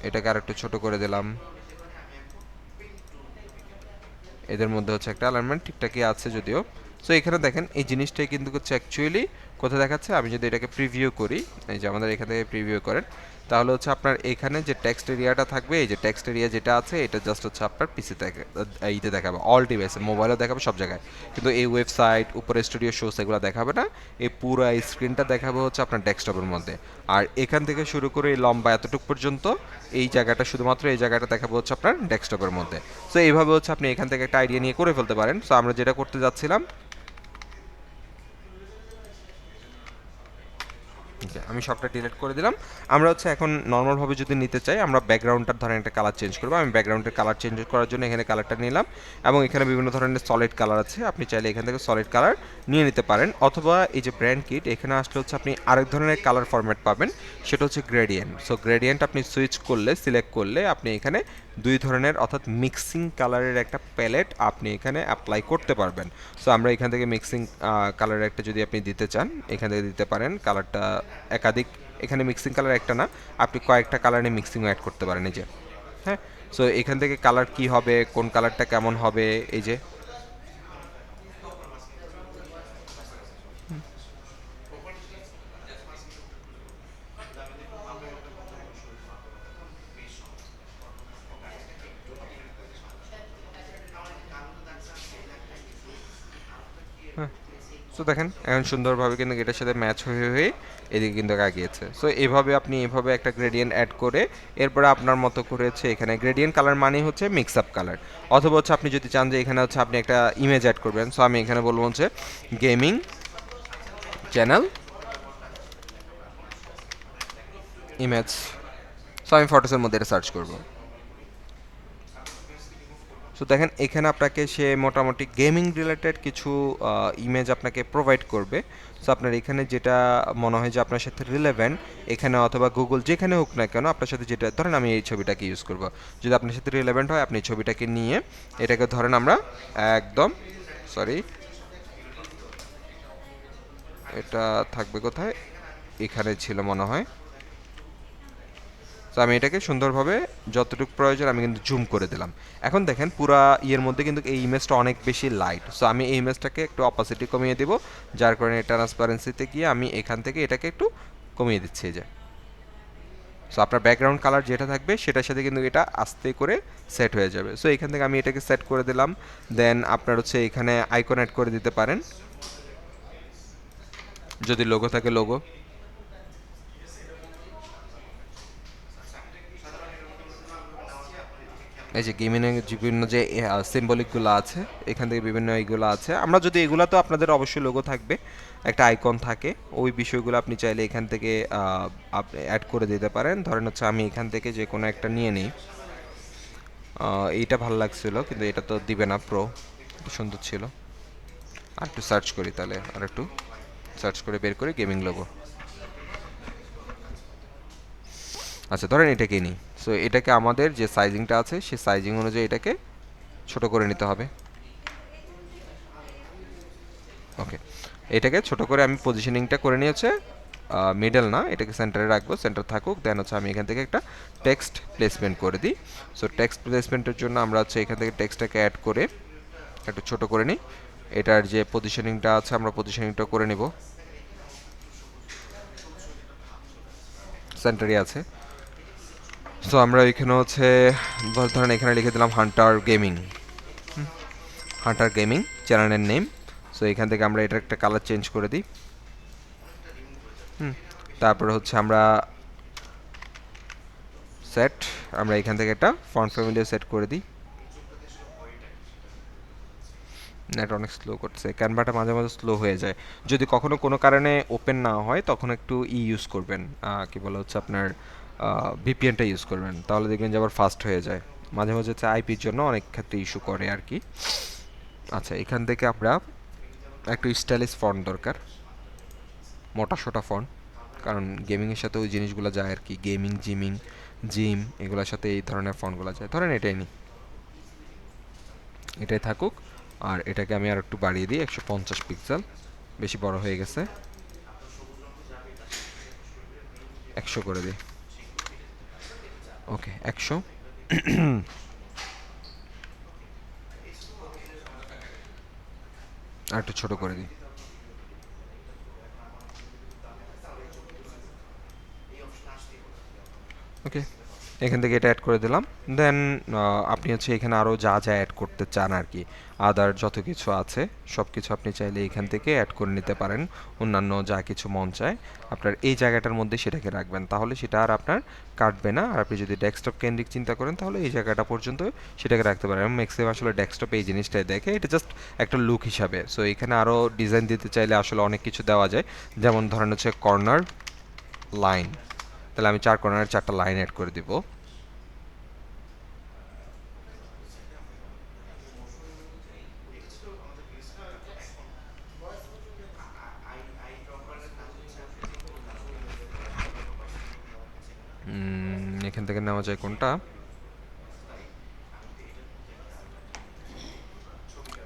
এটাকে আর একটু ছোট করে দিলাম। এদের মধ্যে হচ্ছে একটা অ্যালাইনমেন্ট ঠিকঠাকই আছে যদিও। সো এখানে দেখেন এই জিনিসটাই কিন্তু হচ্ছে অ্যাকচুয়ালি কোথায় দেখাচ্ছে, আমি যদি এটাকে প্রিভিউ করি, এই যে আমাদের এখান থেকে প্রিভিউ করেন, তাহলে হচ্ছে আপনার এখানে যে টেক্সট এরিয়াটা থাকবে, এই যে টেক্সট এরিয়া যেটা আছে এটা জাস্ট হচ্ছে আপনার পিসি থেকে এইতে দেখাবে, অল ডিভাইসে, মোবাইলেও দেখাবে, সব জায়গায়। কিন্তু এই ওয়েবসাইট উপরে স্টুডিও শোস এগুলো দেখাবে না, এই পুরো স্ক্রিনটা দেখাবে হচ্ছে আপনার ডেস্কটপের মধ্যে। আর এখান থেকে শুরু করে এই লম্বা এতটুকু পর্যন্ত এই জায়গাটা, শুধুমাত্র এই জায়গাটা দেখাবো হচ্ছে আপনার ডেস্কটপের মধ্যে। সো এইভাবে হচ্ছে আপনি এখান থেকে একটা আইডিয়া নিয়ে করে ফেলতে পারেন। সো আমরা যেটা করতে যাচ্ছিলাম, আমি সবটা ডিলিট করে দিলাম। আমরা হচ্ছে এখন নর্মালভাবে যদি নিতে চাই, আমরা ব্যাকগ্রাউন্ডটার ধরেন একটা কালার চেঞ্জ করবো। আমি ব্যাকগ্রাউন্ডের কালার চেঞ্জ করার জন্য এখানে কালারটা নিলাম, এবং এখানে বিভিন্ন ধরনের সলিড কালার আছে, আপনি চাইলে এখান থেকে সলিড কালার নিয়ে নিতে পারেন। অথবা এই যে ব্র্যান্ড কিট, এখানে আসলে হচ্ছে আপনি আরেক ধরনের কালার ফরম্যাট পাবেন, সেটা হচ্ছে গ্রেডিয়েন্ট। সো গ্রেডিয়েন্ট আপনি সুইচ করলে, সিলেক্ট করলে আপনি এখানে দুই ধরনের অর্থাৎ মিক্সিং কালারের একটা প্যালেট আপনি এখানে অ্যাপ্লাই করতে পারবেন। সো আমরা এখান থেকে মিক্সিং কালারের একটা যদি আপনি দিতে চান, এখান থেকে দিতে পারেন। কালারটা একাধিক, এখানে মিক্সিং কালার একটা না, আপনি কয়েকটা কালারে মিক্সিংও অ্যাড করতে পারেন, এই যে। হ্যাঁ, সো এখান থেকে কালার কি হবে, কোন কালারটা কেমন হবে, এই যে সো দেখেন এখন সুন্দরভাবে কিন্তু এটার সাথে ম্যাচ হয়ে হয়ে এদিকে কিন্তু আগিয়েছে। সো এভাবে আপনি এভাবে একটা গ্রেডিয়েন্ট অ্যাড করে এরপরে আপনার মতো করে হচ্ছে এখানে গ্রেডিয়েন্ট কালার মানে হচ্ছে মিক্স আপ কালার, অথবা হচ্ছে আপনি যদি চান যে এখানে হচ্ছে আপনি একটা ইমেজ অ্যাড করবেন, সো আমি এখানে বলবো হচ্ছে গেমিং চ্যানেল ইমেজ। সো আমি ফটোসের মধ্যে এটা সার্চ করব। সো দেখেন এখানে আপনাকে সে মোটামুটি গেমিং রিলেটেড কিছু ইমেজ আপনাকে প্রোভাইড করবে। সো আপনার এখানে যেটা মনে হয় যে আপনার সাথে রিলেভেন্ট, এখানে অথবা গুগল যেখানে হোক না কেন আপনার সাথে যেটা, ধরেন আমি এই ছবিটাকে ইউজ করব, যদি আপনার সাথে রিলেভেন্ট হয় আপনি এই ছবিটাকে নিয়ে এটাকে ধরেন আমরা একদম, সরি এটা থাকবে কোথায়, এখানে ছিল মনে হয়। তো আমি এটাকে সুন্দরভাবে যতটুকু প্রয়োজন আমি কিন্তু জুম করে দিলাম। এখন দেখেন পুরা ইয়ের মধ্যে কিন্তু এই ইমেজটা অনেক বেশি লাইট, সো আমি এই ইমেজটাকে একটু অপাসিটি কমিয়ে দেব, যার কারণে ট্রান্সপারেন্সিতে গিয়ে আমি এখান থেকে এটাকে একটু কমিয়ে দিচ্ছি এই যে। সো আপনার ব্যাকগ্রাউন্ড কালার যেটা থাকবে সেটার সাথে কিন্তু এটা আস্তে করে সেট হয়ে যাবে। সো এখান থেকে আমি এটাকে সেট করে দিলাম। দেন আপনার হচ্ছে এখানে আইকন অ্যাড করে দিতে পারেন, যদি লোগো থাকে লোগো। এই যে গেমিংয়ের বিভিন্ন যে সিম্বলিকগুলো আছে এখান থেকে বিভিন্ন এইগুলো আছে, আমরা যদি এগুলো তো আপনাদের অবশ্যই লোগো থাকবে, একটা আইকন থাকে, ওই বিষয়গুলো আপনি চাইলে এখান থেকে আপনি অ্যাড করে দিতে পারেন। ধরেন হচ্ছে আমি এখান থেকে যে কোনো একটা নিয়ে নিই, এইটা ভালো লাগছিল কিন্তু এটা তো দিবে না, প্রো সুন্দর ছিল। আর একটু সার্চ করি তাহলে, আর একটু সার্চ করে বের করি গেমিং লোগো। আচ্ছা ধরেন এটাকে নিই। সো এটাকে আমাদের যে সাইজিংটা আছে সেই সাইজিং অনুযায়ী এটাকে ছোট করে নিতে হবে। ওকে, এটাকে ছোট করে আমি পজিশনিংটা করে নিয়েছে, মিডল না, এটাকে সেন্টারে রাখবো, সেন্টার থাকুক। দেন হচ্ছে আমি এখান থেকে একটা টেক্সট প্লেসমেন্ট করে দিই। সো টেক্সট প্লেসমেন্টের জন্য আমরা হচ্ছে এখান থেকে টেক্সটটাকে অ্যাড করে একটু ছোট করে নিই। এটার যে পজিশনিংটা আছে আমরা পজিশনিংটা করে নিব, সেন্টারই আছে। সো আমরা এখানে হচ্ছে ধরেন এখানে লিখে দিলাম হান্টার গেমিং, হান্টার গেমিং চ্যানেলের নেম। সো এখান থেকে আমরা এটার একটা কালার চেঞ্জ করে দিই। তারপরে হচ্ছে আমরা সেট, আমরা এখান থেকে একটা ফন্ট ফ্যামিলিও সেট করে দিই। নেট অনেক স্লো করছে, ক্যানভাটা মাঝে মাঝে স্লো হয়ে যায়। যদি কখনো কোনো কারণে ওপেন না হয় তখন একটু ইউজ করবেন, কি বলে হচ্ছে আপনার ভিপিএনটা ইউজ করবেন, তাহলে দেখবেন যে আবার ফাস্ট হয়ে যায়। মাঝে মাঝে হচ্ছে আইপির জন্য অনেক ক্ষেত্রে ইস্যু করে আর কি। আচ্ছা এখান থেকে আমরা একটু স্টাইলিশ ফন্ট দরকার, মোটা সোটা ফন্ট, কারণ গেমিংয়ের সাথে ওই জিনিসগুলো যায় আর কি, গেমিং জিমিং জিম এগুলোর সাথে এই ধরনের ফন্টগুলো যায়। ধরেন এটাই নিই, এটাই থাকুক। আর এটাকে আমি আর একটু বাড়িয়ে দিই, 150 পিক্সেল, বেশি বড় হয়ে গেছে, 100 করে দিই। ওকে 100। আর একটু ছোট করে দিই। ওকে, এখান থেকে এটা অ্যাড করে দিলাম। দেন আপনি হচ্ছে এখানে আরও যা যা অ্যাড করতে চান আর কি, আদার যত কিছু আছে সব কিছু আপনি চাইলে এখান থেকে অ্যাড করে নিতে পারেন। অন্যান্য যা কিছু মন চায় আপনার এই জায়গাটার মধ্যে সেটাকে রাখবেন, তাহলে সেটা আর আপনার কাটবে না। আর আপনি যদি ডেস্কটপ কেন্দ্রিক চিন্তা করেন তাহলে এই জায়গাটা পর্যন্ত সেটাকে রাখতে পারেন। ম্যাক্সিমাম আসলে ডেস্কটপে এই জিনিসটাই দেখে, এটা জাস্ট একটা লুক হিসাবে। সো এখানে আরও ডিজাইন দিতে চাইলে আসলে অনেক কিছু দেওয়া যায়, যেমন ধরেন হচ্ছে কর্নার লাইন, তাহলে আমি 4 কর্নারের 4টা লাইন অ্যাড করে দিব। এখান থেকে নেওয়া যায় কোনটা,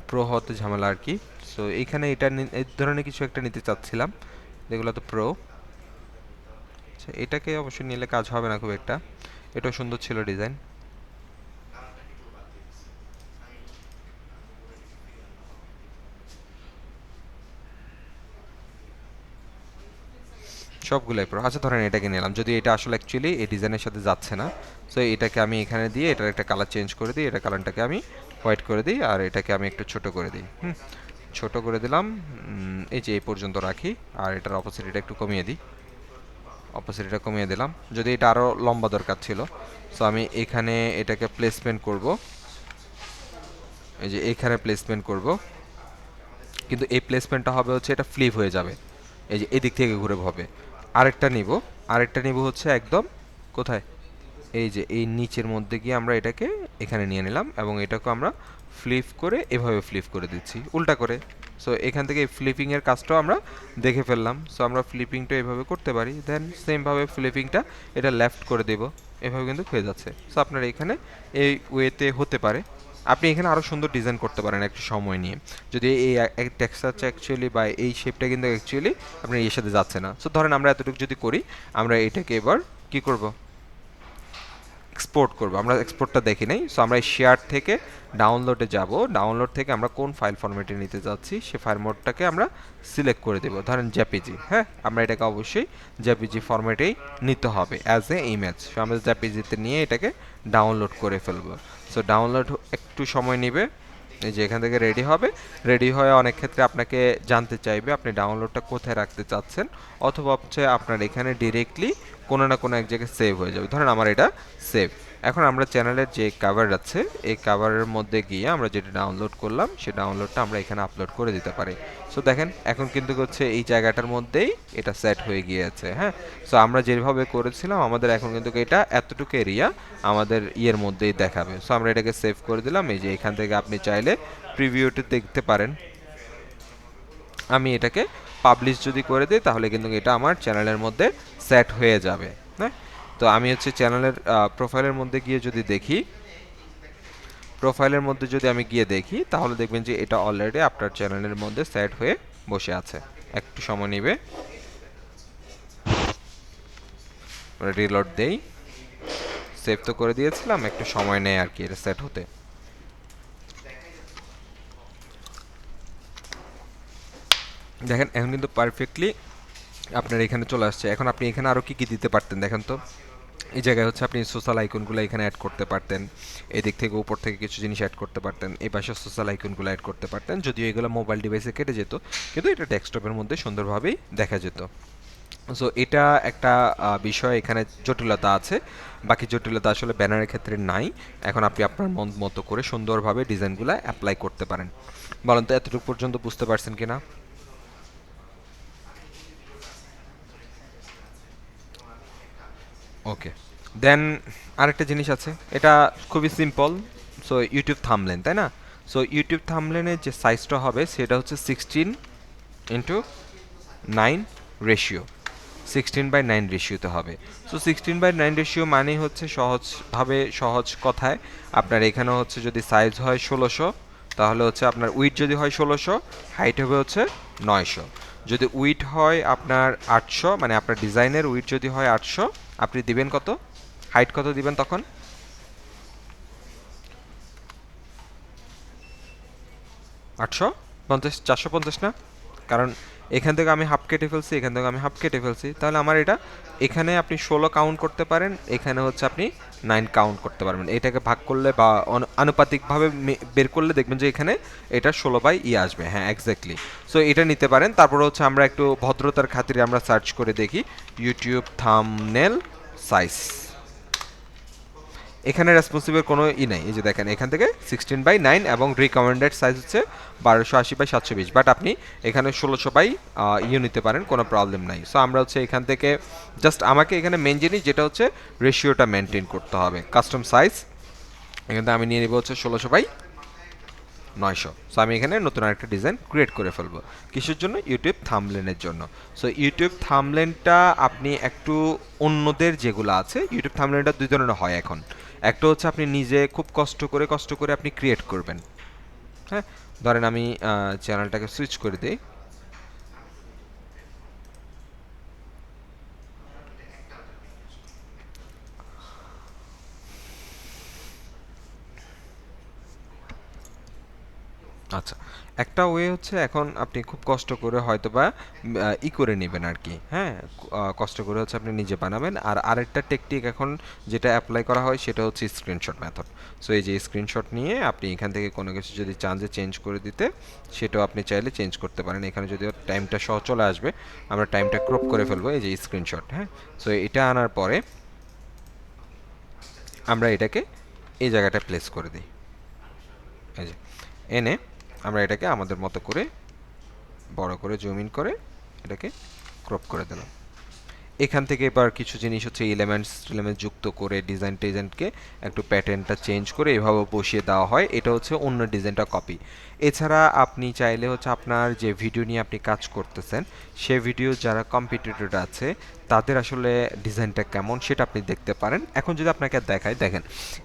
প্রো হতে ঝামেলা আর কি। সো এইখানে এটা এই ধরনের কিছু একটা নিতে চাচ্ছিলাম, যেগুলো তো প্রো। আচ্ছা এটাকে অবশ্যই নিলে কাজ হবে না খুব একটা, এটাও সুন্দর ছিল ডিজাইন। সবগুলোই প্রো। আচ্ছা ধরেন এটাকে নিলাম, যদি এটা আসলে অ্যাকচুয়ালি এই ডিজাইনের সাথে যাচ্ছে না, সো এটাকে আমি এখানে দিয়ে এটার একটা কালার চেঞ্জ করে দিই, এটা কালারটাকে আমি হোয়াইট করে দিই আর এটাকে আমি একটু ছোট করে দিই। ছোট করে দিলাম, এই যে এই পর্যন্ত রাখি, আর এটার অপোসিটিটা একটু কমিয়ে দিই, অপোসিটিটা কমিয়ে দিলাম, যদি এটা আরও লম্বা দরকার ছিল। সো আমি এখানে এটাকে প্লেসমেন্ট করব, এই যে এখানে প্লেসমেন্ট করব, কিন্তু এই প্লেসমেন্টটা হবে হচ্ছে এটা ফ্লিপ হয়ে যাবে, এই যে এদিক থেকে ঘুরে হবে। আরেকটা নিব, আরেকটা নিব হচ্ছে একদম কোথায়, এই যে এই নিচের মধ্যে গিয়ে আমরা এটাকে এখানে নিয়ে নিলাম, এবং এটাকে আমরা ফ্লিপ করে এভাবে ফ্লিপ করে দিচ্ছি উল্টা করে। সো এখান থেকে ফ্লিপিংয়ের কাজটাও আমরা দেখে ফেললাম। সো আমরা ফ্লিপিংটা এভাবে করতে পারি, দেন সেমভাবে ফ্লিপিংটা এটা লেফট করে দেব, এভাবে কিন্তু হয়ে যাচ্ছে। সো আপনার এখানে এই ওয়েতে হতে পারে। আপনি এখানে আরও সুন্দর ডিজাইন করতে পারেন একটু সময় নিয়ে, যদি এই টেক্সচারটা অ্যাকচুয়ালি বা এই শেপটা কিন্তু অ্যাকচুয়ালি আপনার এর সাথে যাচ্ছে না। সো ধরেন আমরা এতটুকু যদি করি, আমরা এটাকে এবার কি করব, এক্সপোর্ট করব। আমরা এক্সপোর্টটা দেখি নাই, সো আমরা এই শেয়ার থেকে ডাউনলোডে যাব, ডাউনলোড থেকে আমরা কোন ফাইল ফরম্যাটে নিতে যাচ্ছি সে ফাইল মোডটাকে আমরা সিলেক্ট করে দেব, ধরেন জেপিজি। হ্যাঁ, আমরা এটাকে অবশ্যই জেপিজি ফরম্যাটেই নিতে হবে অ্যাজ এ ইমেজ। সো আমরা জেপিজিতে নিয়ে এটাকে ডাউনলোড করে ফেলবো। সো ডাউনলোড একটু সময় নেবে, এই যে এখান থেকে রেডি হবে। রেডি হয়ে অনেক ক্ষেত্রে আপনাকে জানতে চাইবে আপনি ডাউনলোডটা কোথায় রাখতে চাচ্ছেন, অথবা হচ্ছে আপনার এখানে ডিরেক্টলি কোনো না কোনো এক জায়গায় সেভ হয়ে যাবে। ধরেন আমার এটা সেভ। এখন আমরা চ্যানেলের যে কাভার আছে, এই কাভারের মধ্যে গিয়ে আমরা যেটা ডাউনলোড করলাম সেই ডাউনলোডটা আমরা এখানে আপলোড করে দিতে পারি। সো দেখেন এখন কিন্তু হচ্ছে এই জায়গাটার মধ্যেই এটা সেট হয়ে গিয়েছে। হ্যাঁ, সো আমরা যেভাবে করেছিলাম আমাদের এখন কিন্তু এটা এতটুকু এরিয়া আমাদের ইয়ের মধ্যেই দেখাবে। সো আমরা এটাকে সেভ করে দিলাম। এই যে এখান থেকে আপনি চাইলে প্রিভিউতে দেখতে পারেন। আমি এটাকে পাবলিশ যদি করে দিই তাহলে কিন্তু এটা আমার চ্যানেলের মধ্যে সেট হয়ে যাবে। হ্যাঁ, তো আমি হচ্ছে চ্যানেলের প্রোফাইলের মধ্যে গিয়ে যদি দেখি, প্রোফাইলের মধ্যে যদি আমি গিয়ে দেখি তাহলে দেখবেন যে এটা অলরেডি আপনার চ্যানেলের মধ্যে সেট হয়ে বসে আছে। একটু সময় নেবে, রিলোড দেই। সেভ তো করে দিয়েছিলাম, একটু সময় নেয় আর কি এটা সেট হতে। দেখেন এখন কিন্তু পারফেক্টলি আপনার এখানে চলে আসছে। এখন আপনি এখানে আরও কী কী দিতে পারতেন দেখেন তো। এই জায়গায় হচ্ছে আপনি সোশ্যাল আইকনগুলো এখানে অ্যাড করতে পারতেন, এদিক থেকে উপর থেকে কিছু জিনিস অ্যাড করতে পারতেন, এই পাশে সোশ্যাল আইকনগুলো অ্যাড করতে পারতেন। যদিও এগুলো মোবাইল ডিভাইসে কেটে যেত, কিন্তু এটা ডেস্কটপের মধ্যে সুন্দরভাবেই দেখা যেত। সো এটা একটা বিষয়, এখানে জটিলতা আছে, বাকি জটিলতা আসলে ব্যানারের ক্ষেত্রে নাই। এখন আপনি আপনার মন মতো করে সুন্দরভাবে ডিজাইনগুলো অ্যাপ্লাই করতে পারেন। বলেন তো এতটুকু পর্যন্ত বুঝতে পারছেন কিনা? ওকে, দেন আরেকটা জিনিস আছে, এটা খুবই সিম্পল। সো ইউটিউব থাম্বনেল, তাই না? সো ইউটিউব থাম্বনেলের যে সাইজটা হবে সেটা হচ্ছে 16:9 রেশিও, 16:9 রেশিওতে হবে। সো 16:9 রেশিও মানেই হচ্ছে সহজভাবে, সহজ কথায় আপনার এখানে হচ্ছে যদি সাইজ হয় 1600, তাহলে হচ্ছে আপনার উইড যদি হয় 1600, হাইট হবে হচ্ছে 900। যদি উইড হয় আপনার 800, মানে আপনার ডিজাইনের উইড যদি হয় 800, আপনি দিবেন কত, হাইট কত দিবেন তখন? 850, 450 না? কারণ এখান থেকে আমি হাফ কেটে ফেলছি, এখান থেকে আমি হাফ কেটে ফেলছি, তাহলে আমার এটা এখানে আপনি 16 কাউন্ট করতে পারেন, এখানে হচ্ছে আপনি 9 কাউন্ট করতে পারবেন। এটাকে ভাগ করলে বা আনুপাতিকভাবে বের করলে দেখবেন যে এখানে এটা 16/ই আসবে। হ্যাঁ, এক্স্যাক্টলি। সো এটা নিতে পারেন। তারপর হচ্ছে আমরা একটু ভদ্রতার খাতিরে আমরা সার্চ করে দেখি ইউটিউব থাম্বনেল সাইজ। এখানে রেসপন্সিভের কোনো নাই, এই যে দেখেন এখান থেকে 16/9 এবং রিকমেন্ডেড সাইজ হচ্ছে 1280/720, বাট আপনি এখানে 1600 নিতে পারেন, কোনো প্রবলেম নাই। সো আমরা হচ্ছে এখান থেকে জাস্ট আমাকে এখানে মেন জিনিস যেটা হচ্ছে রেশিওটা মেনটেন করতে হবে। কাস্টম সাইজ এখানে আমি নিয়ে নেব হচ্ছে 16/900। সো আমি এখানে নতুন আরেকটা ডিজাইন ক্রিয়েট করে ফেলবো। কিসের জন্য? ইউটিউব থাম্বনেলের জন্য। সো ইউটিউব থাম্বনেলটা আপনি একটু অন্যদের যেগুলো আছে, ইউটিউব থাম্বনেলটা দুই ধরনের হয় এখন। একটা হচ্ছে আপনি নিজে খুব কষ্ট করে আপনি ক্রিয়েট করবেন। হ্যাঁ, ধরেন আমি চ্যানেলটাকে সুইচ করে দিই। আচ্ছা, একটা ওয়ে হচ্ছে এখন আপনি খুব কষ্ট করে হয়তোবা করে নেবেন আর কি, হ্যাঁ? কষ্ট করে হচ্ছে আপনি নিজে বানাবেন। আর আরেকটা টেকনিক এখন যেটা অ্যাপ্লাই করা হয় সেটা হচ্ছে স্ক্রিনশট মেথড। সো এই যে স্ক্রিনশট নিয়ে আপনি এখান থেকে কোনো কিছু যদি চান যে চেঞ্জ করে দিতে, সেটাও আপনি চাইলে চেঞ্জ করতে পারেন। এখানে যদিও টাইমটা সহ চলে আসবে, আমরা টাইমটা ক্রপ করে ফেলবো এই যে স্ক্রিনশট, হ্যাঁ? সো এটা আনার পরে আমরা এটাকে এই জায়গাটায় প্লেস করে দিই। এই যে এনে আমরা এটাকে আমাদের মতো করে বড় করে জুম ইন করে এটাকে ক্রপ করে দিলাম। এখান থেকে এবার কিছু জিনিস হচ্ছে এলিমেন্টস যুক্ত করে ডিজাইন টিজাইনকে একটু প্যাটার্নটা চেঞ্জ করে এভাবে বসিয়ে দেওয়া হয়। এটা হচ্ছে অন্য ডিজাইনটা কপি। এছাড়া আপনি চাইলে হচ্ছে আপনার যে ভিডিও নিয়ে আপনি কাজ করতেছেন, সে ভিডিও যারা কম্পিটিটর আছে তাদের আসলে ডিজাইনটা কেমন সেটা আপনি দেখতে পারেন। এখন যদি আপনাকে দেখায়, দেখেন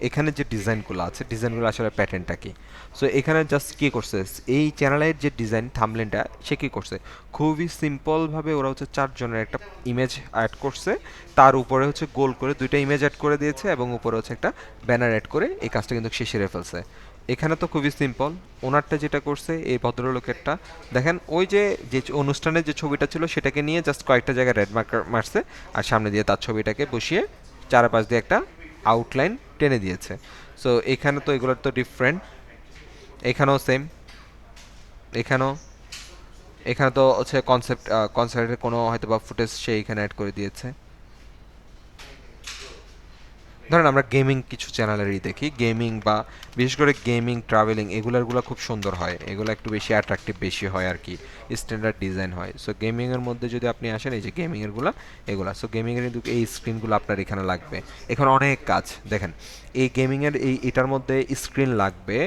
এখানে যে ডিজাইনগুলো আছে, ডিজাইনগুলো আসলে প্যাটার্নটা কি। সো এখানে জাস্ট কী করছে, এই চ্যানেলের যে ডিজাইন থাম্বনেলটা সে কী করছে, খুবই সিম্পলভাবে ওরা হচ্ছে চারজনের একটা ইমেজ অ্যাড করছে, তার উপরে হচ্ছে গোল করে দুইটা ইমেজ অ্যাড করে দিয়েছে এবং উপরে হচ্ছে একটা ব্যানার অ্যাড করে এই কাজটা কিন্তু সে সেরে ফেলছে। এখানে তো খুবই সিম্পল। ওনারটা যেটা করছে এই ভদ্রলোকেরটা, দেখেন ওই যে যে অনুষ্ঠানের যে ছবিটা ছিল সেটাকে নিয়ে জাস্ট কয়েকটা জায়গায় রেড মার্কার মারছে আর সামনে দিয়ে তার ছবিটাকে বসিয়ে চারপাশ দিয়ে একটা আউটলাইন টেনে দিয়েছে। সো এখানে তো এগুলোর তো ডিফারেন্ট, এখানেও সেম, এখানেও, এখানে তো হচ্ছে কনসার্টের কোনো হয়তো বা ফুটেজ সে এখানে অ্যাড করে দিয়েছে। ধরেন আমরা গেমিং কিছু চ্যানেলেরই দেখি, গেমিং বা বিশেষ করে গেমিং ট্রাভেলিং এগুলোর খুব সুন্দর হয়, এগুলো একটু বেশি অ্যাট্রাকটিভ বেশি হয় আর কি, স্ট্যান্ডার্ড ডিজাইন হয়। সো গেমিংয়ের মধ্যে যদি আপনি আসেন, এই যে গেমিংয়েরগুলো এগুলো, সো গেমিংয়ের কিন্তু এই স্ক্রিনগুলো আপনার এখানে লাগবে। এখানে অনেক কাজ দেখেন, এই গেমিংয়ের এটার মধ্যে স্ক্রিন লাগবে,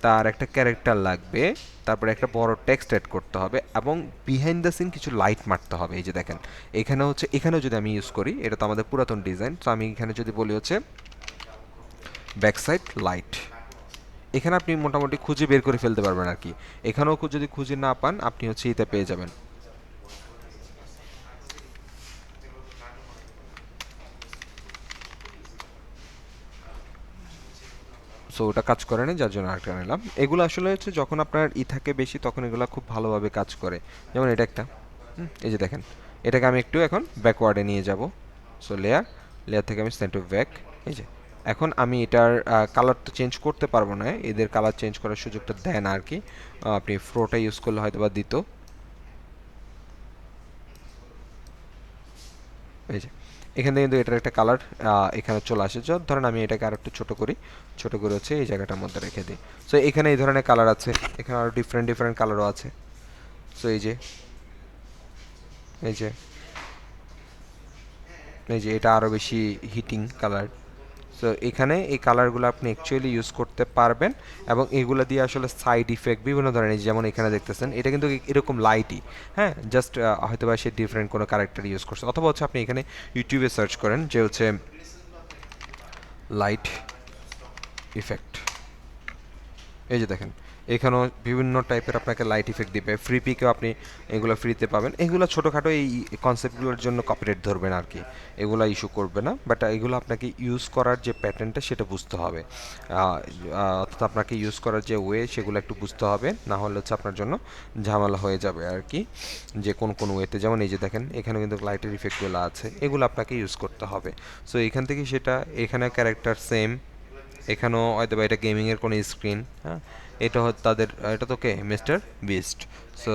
তার একটা ক্যারেক্টার লাগবে, তারপরে একটা বড় টেক্সট অ্যাড করতে হবে এবং বিহাইন্ড দ্য সিন কিছু লাইট মারতে হবে। এই যে দেখেন এখানে হচ্ছে, এখানেও যদি আমি ইউজ করি, এটা তো আমাদের পুরাতন ডিজাইন, তো আমি এখানে যদি বলি হচ্ছে ব্যাকসাইড লাইট, এখানে আপনি মোটামুটি খুঁজে বের করে ফেলতে পারবেন আর কি। এখানেও যদি খুঁজে না পান আপনি হচ্ছে এতে পেয়ে যাবেন। সো ওটা কাজ করে না, যার জন্য আরেকটা নিলাম। এগুলো আসলে হচ্ছে যখন আপনার থাকে বেশি তখন এগুলো খুব ভালোভাবে কাজ করে। যেমন এটা একটা, এই যে দেখেন, এটাকে আমি একটু এখন ব্যাকওয়ার্ডে নিয়ে যাব। সো লেয়ার, লেয়ার থেকে আমি সেন্ড টু ব্যাক। এই যে এখন আমি এটার কালার তো চেঞ্জ করতে পারবো না, এদের কালার চেঞ্জ করার সুযোগটা দেয় না আর কি। আপনি ফ্লোটা ইউজ করলে হয়তো বা দিত। এই যে এখান থেকে কিন্তু এটার একটা কালার এখানে চলে আসে। ধরেন আমি এটাকে আর একটু ছোটো করি, ছোটো করে হচ্ছে এই জায়গাটার মধ্যে রেখে দিই। সো এখানে এই ধরনের কালার আছে, এখানে আরও ডিফারেন্ট ডিফারেন্ট কালারও আছে। সো এই যে, এই যে, এই যে এটা আরও বেশি হিটিং কালার। সো এখানে এই কালারগুলো আপনি অ্যাকচুয়ালি ইউজ করতে পারবেন এবং এগুলো দিয়ে আসলে সাইড ইফেক্ট বিভিন্ন ধরনের, যেমন এখানে দেখতেছেন এটা কিন্তু এরকম লাইটই, হ্যাঁ, জাস্ট হয়তো বা সে ডিফারেন্ট কোনো ক্যারেক্টার ইউজ করছে, অথবা হচ্ছে আপনি এখানে ইউটিউবে সার্চ করেন যে হচ্ছে লাইট ইফেক্ট। এই যে দেখেন এখানেও বিভিন্ন টাইপের আপনাকে লাইট ইফেক্ট দিবে, ফ্রি পিকেও আপনি এগুলো ফ্রিতে পাবেন। এগুলো ছোটোখাটো এই কনসেপ্টগুলোর জন্য কপিরাইট ধরবেন আর কি, এগুলো ইস্যু করবে না, বাট এগুলো আপনাকে ইউজ করার যে প্যাটার্নটা সেটা বুঝতে হবে। অর্থাৎ আপনাকে ইউজ করার যে ওয়ে সেগুলো একটু বুঝতে হবে, না হলে হচ্ছে আপনার জন্য ঝামেলা হয়ে যাবে আর কি, যে কোন কোন ওয়েতে। যেমন এই যে দেখেন এখানে কিন্তু লাইটের ইফেক্টগুলো আছে, এগুলো আপনাকে ইউজ করতে হবে। সো এখান থেকে সেটা, এখানে ক্যারেক্টার সেম, এখানেও হয়তো বা এটা গেমিংয়ের কোনো স্ক্রিন, হ্যাঁ, এটা হচ্ছে তাদের, এটা তো কে মিস্টার বিস্ট, সো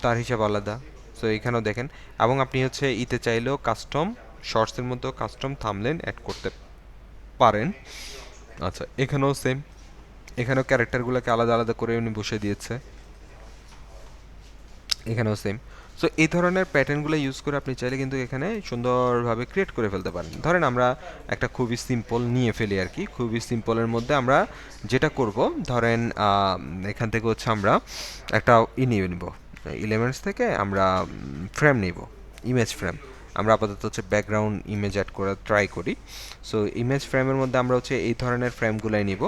তার হিসাব আলাদা। সো এখানেও দেখেন, এবং আপনি হচ্ছে ইতে চাইলেও কাস্টম শর্টসের মধ্যেও কাস্টম থাম্বনেল অ্যাড করতে পারেন। আচ্ছা এখানেও সেম, এখানেও ক্যারেক্টারগুলোকে আলাদা আলাদা করে উনি বসে দিয়েছে, এখানেও সেম। সো এই ধরনের প্যাটার্নগুলো ইউজ করে আপনি চাইলে কিন্তু এখানে সুন্দরভাবে ক্রিয়েট করে ফেলতে পারেন। ধরেন আমরা একটা খুবই সিম্পল নিয়ে ফেলি আর কি, খুবই সিম্পলের মধ্যে আমরা যেটা করব, ধরেন এখান থেকে হচ্ছে আমরা একটা নিয়ে নিব, এলিমেন্টস থেকে আমরা ফ্রেম নিব, ইমেজ ফ্রেম। আমরা আপাতত হচ্ছে ব্যাকগ্রাউন্ড ইমেজ অ্যাড করার ট্রাই করি। সো ইমেজ ফ্রেমের মধ্যে আমরা হচ্ছে এই ধরনের ফ্রেমগুলাই নিব,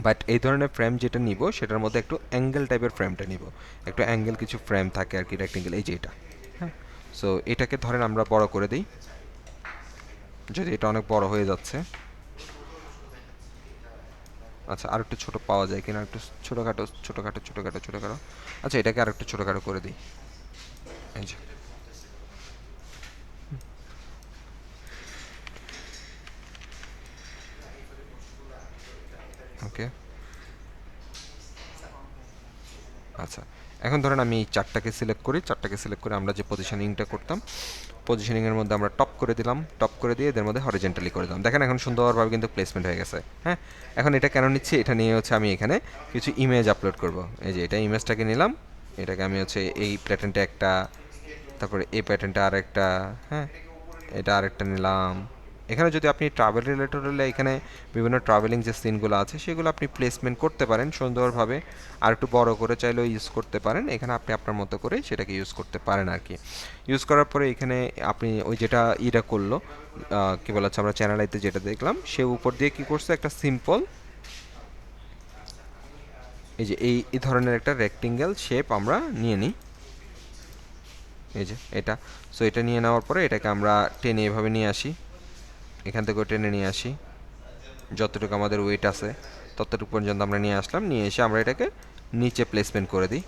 বাট এই ধরনের ফ্রেম যেটা নিব সেটার মধ্যে একটু অ্যাঙ্গেল টাইপের ফ্রেমটা নিব, একটু অ্যাঙ্গেল কিছু ফ্রেম থাকে আর কি, রেক্টেঙ্গেল, এই যে এটা, হ্যাঁ। সো এটাকে ধরেন আমরা বড় করে দিই, যদি এটা অনেক বড় হয়ে যাচ্ছে, আচ্ছা, আর একটু ছোট পাওয়া যায় কিনা, একটু ছোটোখাটো ছোটোখাটো ছোটোখাটো ছোটোখাটো। আচ্ছা, এটাকে আর একটু ছোটোখাটো করে দিই। এই যে, ওকে। আচ্ছা, এখন ধরেন আমি এই চারটাকে সিলেক্ট করি, চারটাকে সিলেক্ট করে আমরা যে পজিশনিংটা করতাম, পজিশনিংয়ের মধ্যে আমরা টপ করে দিলাম, টপ করে দিয়ে এদের মধ্যে হরিজেন্টালি করে দিলাম। দেখেন এখন সুন্দরভাবে কিন্তু প্লেসমেন্ট হয়ে গেছে। হ্যাঁ, এখন এটা কেন নিচ্ছি, এটা নিয়ে হচ্ছে আমি এখানে কিছু ইমেজ আপলোড করব। এই যে এটা ইমেজটাকে নিলাম, এটাকে আমি হচ্ছে এই প্যাটার্নটা একটা, তারপরে এই প্যাটার্নটা আরেকটা, হ্যাঁ, এটা আরেকটা নিলাম। এখানে যদি আপনি ট্রাভেল রিলেটেড হলে এখানে বিভিন্ন ট্রাভেলিং যে সিনগুলো আছে সেগুলো আপনি প্লেসমেন্ট করতে পারেন সুন্দরভাবে, আর একটু বড় করে চাইলেও ইউজ করতে পারেন। এখানে আপনি আপনার মতো করে সেটাকে ইউজ করতে পারেন আর কি। ইউজ করার পরে এখানে আপনি ওই যেটা ইটা করলো, কী বলা হচ্ছে, আমরা চ্যানেল আইতে যেটা দেখলাম, সে উপর দিয়ে কী করছে, একটা সিম্পল এই যে এই ধরনের একটা রেক্টেঙ্গেল শেপ আমরা নিয়ে নিই। এই যে এটা, সো এটা নিয়ে নেওয়ার পরে এটাকে আমরা টেনে এভাবে নিয়ে আসি, এখান থেকেও টেনে নিয়ে আসি, যতটুকু আমাদের ওয়েট আছে ততটুকু পর্যন্ত আমরা নিয়ে আসলাম, নিয়ে এসে আমরা এটাকে নিচে প্লেসমেন্ট করে দিই।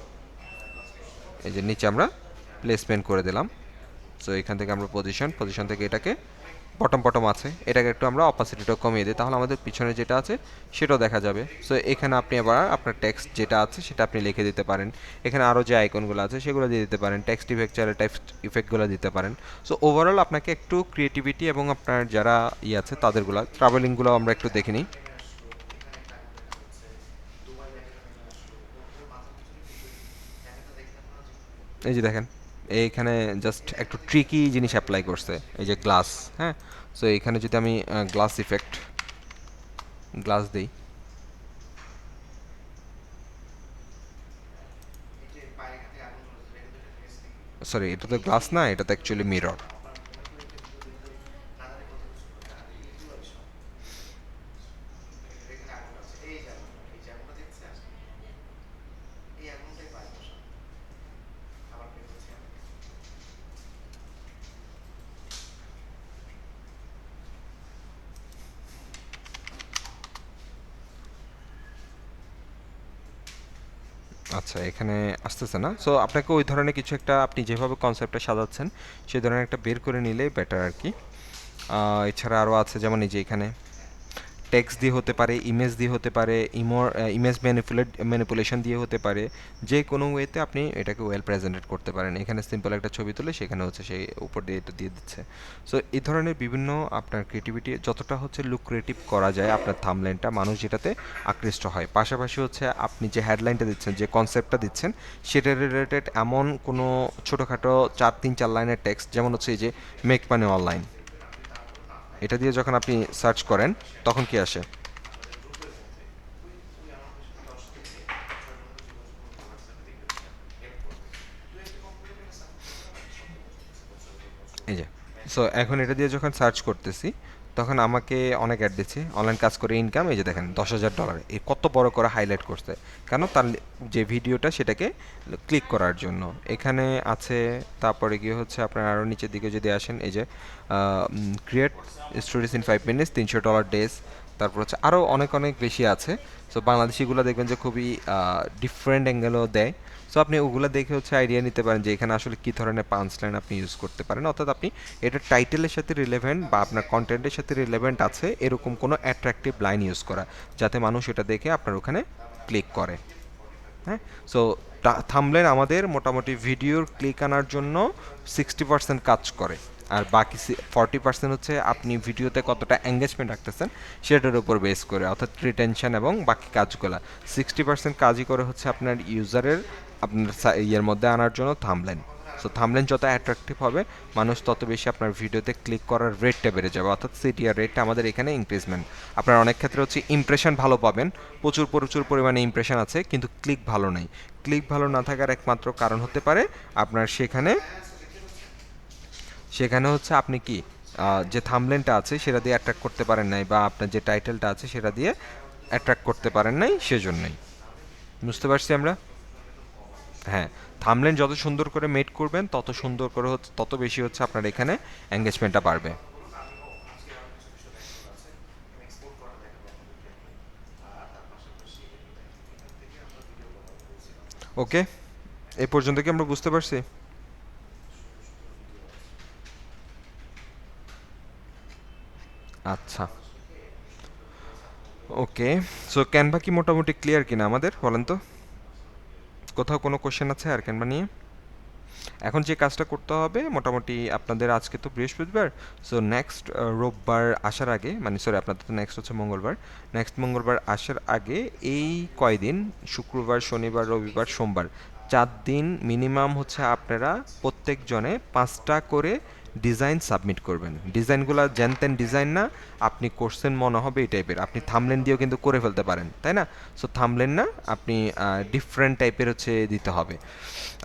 এই যে নিচে আমরা প্লেসমেন্ট করে দিলাম। সো এখান থেকে আমরা পজিশন থেকে এটাকে বটম বটম আছে, এটাকে একটু আমরা অপাসিটিটা কমিয়ে দিই, তাহলে আমাদের পিছনে যেটা আছে সেটাও দেখা যাবে। সো এখানে আপনি আবার আপনার টেক্সট যেটা আছে সেটা আপনি লিখে দিতে পারেন। এখানে আরও যে আইকনগুলো আছে সেগুলো দিয়ে দিতে পারেন, টেক্সট ইফেক্ট চাইলে টেক্সট ইফেক্টগুলো দিতে পারেন। সো ওভারঅল আপনাকে একটু ক্রিয়েটিভিটি এবং আপনার যারা আছে তাদেরগুলো ট্রাভেলিংগুলো আমরা একটু দেখে নিই। এই যে দেখেন, এইখানে জাস্ট একটু ট্রিকি জিনিস অ্যাপ্লাই করছে, এই যে গ্লাস। হ্যাঁ, সো এইখানে যদি আমি গ্লাস ইফেক্ট গ্লাস দিই, সরি এটা তো গ্লাস না, এটা তো অ্যাকচুয়ালি মিরর। আচ্ছা, এখানে আসতেছে না। সো আপনাকে ওই ধরনের কিছু একটা, আপনি যেভাবে কনসেপ্টটা সাজাচ্ছেন সেই ধরনের একটা বের করে নিলেই বেটার আর কি। এছাড়া আরও আছে, যেমন এই যে এখানে টেক্সট দিয়ে হতে পারে, ইমেজ দিয়ে হতে পারে, ইমেজ ম্যানিপুলেশন দিয়ে হতে পারে, যে কোনো ওয়েতে আপনি এটাকে ওয়েল প্রেজেন্টেড করতে পারেন। এখানে সিম্পল একটা ছবি তুলে সেখানে হচ্ছে সেই উপর দিয়ে এটা দিয়ে দিচ্ছে। সো এই ধরনের বিভিন্ন আপনার ক্রিয়েটিভিটি যতটা হচ্ছে লুক্রেটিভ করা যায় আপনার থাম্বনেইলটা, মানুষ যেটাতে আকৃষ্ট হয়। পাশাপাশি হচ্ছে আপনি যে হেডলাইনটা দিচ্ছেন, যে কনসেপ্টটা দিচ্ছেন, সেটা রিলেটেড এমন কোনো ছোটোখাটো 4 লাইনের টেক্সট, যেমন হচ্ছে এই যে মেক মানি অনলাইন, এটা দিয়ে যখন আপনি সার্চ করেন তখন কি আসে, এই যে। সো এখন এটা দিয়ে যখন সার্চ করতেছি তখন আমাকে অনেক অ্যাড দিচ্ছে, অনলাইন কাজ করে ইনকাম, এই যে দেখেন $10,000, এই কত বড় করে হাইলাইট করছে, কেন, তার যে ভিডিওটা সেটাকে ক্লিক করার জন্য। এখানে আছে, তারপরে গিয়ে হচ্ছে আপনার আরও নিচের দিকে যদি আসেন, এই যে create stories in 5 minutes, $300 days, তারপর হচ্ছে আরও অনেক অনেক বেশি আছে। সো বাংলাদেশিগুলো দেখবেন যে খুবই ডিফারেন্ট অ্যাঙ্গেলও দেয়। সো আপনি ওগুলো দেখে হচ্ছে আইডিয়া নিতে পারেন যে এখানে আসলে কী ধরনের পাঞ্চ লাইন আপনি ইউজ করতে পারেন, অর্থাৎ আপনি এটা টাইটেলের সাথে রিলেভেন্ট বা আপনার কন্টেন্টের সাথে রিলেভেন্ট আছে এরকম কোনো অ্যাট্রাকটিভ লাইন ইউজ করা, যাতে মানুষ এটা দেখে আপনার ওখানে ক্লিক করে। হ্যাঁ, সো থাম্বনেল আমাদের মোটামুটি ভিডিওর ক্লিক আনার জন্য 60% কাজ করে, আর বাকি 40% হচ্ছে আপনি ভিডিওতে কতটা এঙ্গেজমেন্ট রাখতেছেন সেটার উপর বেস করে, অর্থাৎ রিটেনশন এবং বাকি কাজগুলো। 60% কাজই করে হচ্ছে আপনার ইউজারের আপনার ইয়ের মধ্যে আনার জন্য থাম্বনেল। সো থাম্বনেল যত অ্যাট্রাকটিভ হবে মানুষ তত বেশি আপনার ভিডিওতে ক্লিক করার রেটটা বেড়ে যাবে, অর্থাৎ সিটিআর রেটটা আমাদের এখানে ইনক্রিজমেন্ট। আপনার অনেক ক্ষেত্রে হচ্ছে ইমপ্রেশন ভালো পাবেন, প্রচুর প্রচুর পরিমাণে ইমপ্রেশন আছে, কিন্তু ক্লিক ভালো নেই। ক্লিক ভালো না থাকার একমাত্র কারণ হতে পারে আপনার সেখানে সেখানে হচ্ছে আপনি কি যে থাম্বনেলটা আছে সেটা দিয়ে অ্যাট্রাক্ট করতে পারেন নাই, বা আপনার যে টাইটেলটা আছে সেটা দিয়ে অ্যাট্রাক্ট করতে পারেন নাই, সেজন্যই। বুঝতে পারছি আমরা। হ্যাঁ, থাম্বনেল যত সুন্দর করে মেড করবেন তত সুন্দর করে হচ্ছে, তত বেশি হচ্ছে আপনার এখানে এঙ্গেজমেন্টটা বাড়বে। ওকে, এই পর্যন্ত কি আমরা বুঝতে পারছি? আচ্ছা, ওকে। সো ক্যানভা কি মোটামুটি ক্লিয়ার কিনা আমাদের বলেন তো? কোথাও কোনো কোশ্চেন আছে আর ক্যানভা নিয়ে? এখন যে কাজটা করতে হবে মোটামুটি আপনাদের, আজকে তো বৃহস্পতিবার, সো নেক্সট রোববার আসার আগে, মানে সরি আপনাদের তো নেক্সট হচ্ছে মঙ্গলবার, নেক্সট মঙ্গলবার আসার আগে এই কয়দিন, শুক্রবার শনিবার রবিবার সোমবার, 4 দিন মিনিমাম হচ্ছে আপনারা প্রত্যেকজনে 5টা করে ডিজাইন সাবমিট করবেন। ডিজাইনগুলো যেন তেন ডিজাইন না, আপনি করছেন মনে হবে এই টাইপের, আপনি থামলেন দিয়েও কিন্তু করে ফেলতে পারেন, তাই না? সো থামলেন না, আপনি ডিফারেন্ট টাইপের হচ্ছে দিতে হবে।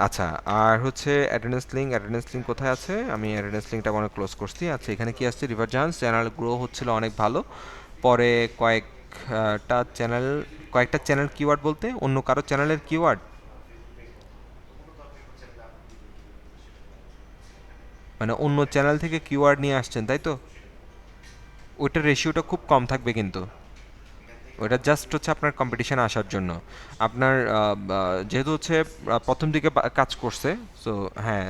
আচ্ছা, আর হচ্ছে অ্যাটেন্ডেন্স লিঙ্ক কোথায় আছে? আমি অ্যাটেন্ডেন্স লিঙ্কটা মনে ক্লোজ করছি। আচ্ছা, এখানে কি আসছে? রিভার জাহান্স চ্যানেল গ্রো হচ্ছিল অনেক ভালো, পরে চ্যানেল কয়েকটা চ্যানেল কিওয়ার্ড বলতে অন্য কারো চ্যানেলের কিওয়ার্ড, মানে অন্য চ্যানেল থেকে কিওয়ার্ড নিয়ে আসছেন তাই তো? ওইটার রেশিওটা খুব কম থাকবে কিন্তু, ওটা জাস্ট হচ্ছে আপনার কম্পিটিশন আসার জন্য। আপনার যেহেতু হচ্ছে প্রথম দিকে কাজ করছে, সো হ্যাঁ,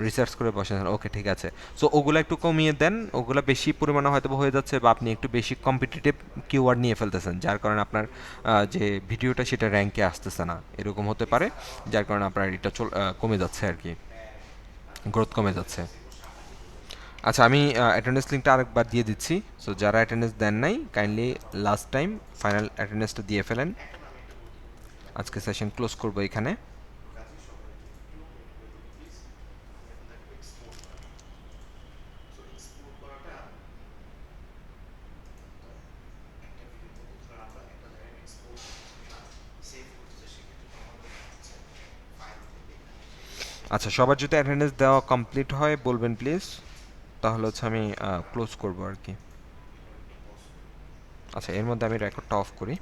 রিসার্চ করে বসেন, ওকে ঠিক আছে। সো ওগুলো একটু কমিয়ে দেন, ওগুলো বেশি পরিমাণে হয়তো হয়ে যাচ্ছে, বা আপনি একটু বেশি কম্পিটিটিভ কিওয়ার্ড নিয়ে ফেলতেছেন, যার কারণে আপনার যে ভিডিওটা সেটা র্যাঙ্কে আসতেছে না, এরকম হতে পারে, যার কারণে আপনার এটা কমে যাচ্ছে আর কি, গ্রোথ কমে যাচ্ছে। আচ্ছা, আমি অ্যাটেন্ডেন্স লিঙ্কটা আরেকবার দিয়ে দিচ্ছি। সো যারা অ্যাটেন্ডেন্স দেন নাই, কাইন্ডলি লাস্ট টাইম ফাইনাল অ্যাটেন্ডেন্সটা দিয়ে ফেলেন। আজকে সেশন ক্লোজ করবো এখানে। আচ্ছা, সবার যদি অ্যাটেন্ডেন্স দেওয়া কমপ্লিট হয় বলবেন প্লিজ, তাহলে হচ্ছে আমি ক্লোজ করবো আর কি। আচ্ছা, এর মধ্যে আমি রেকর্ডটা অফ করি।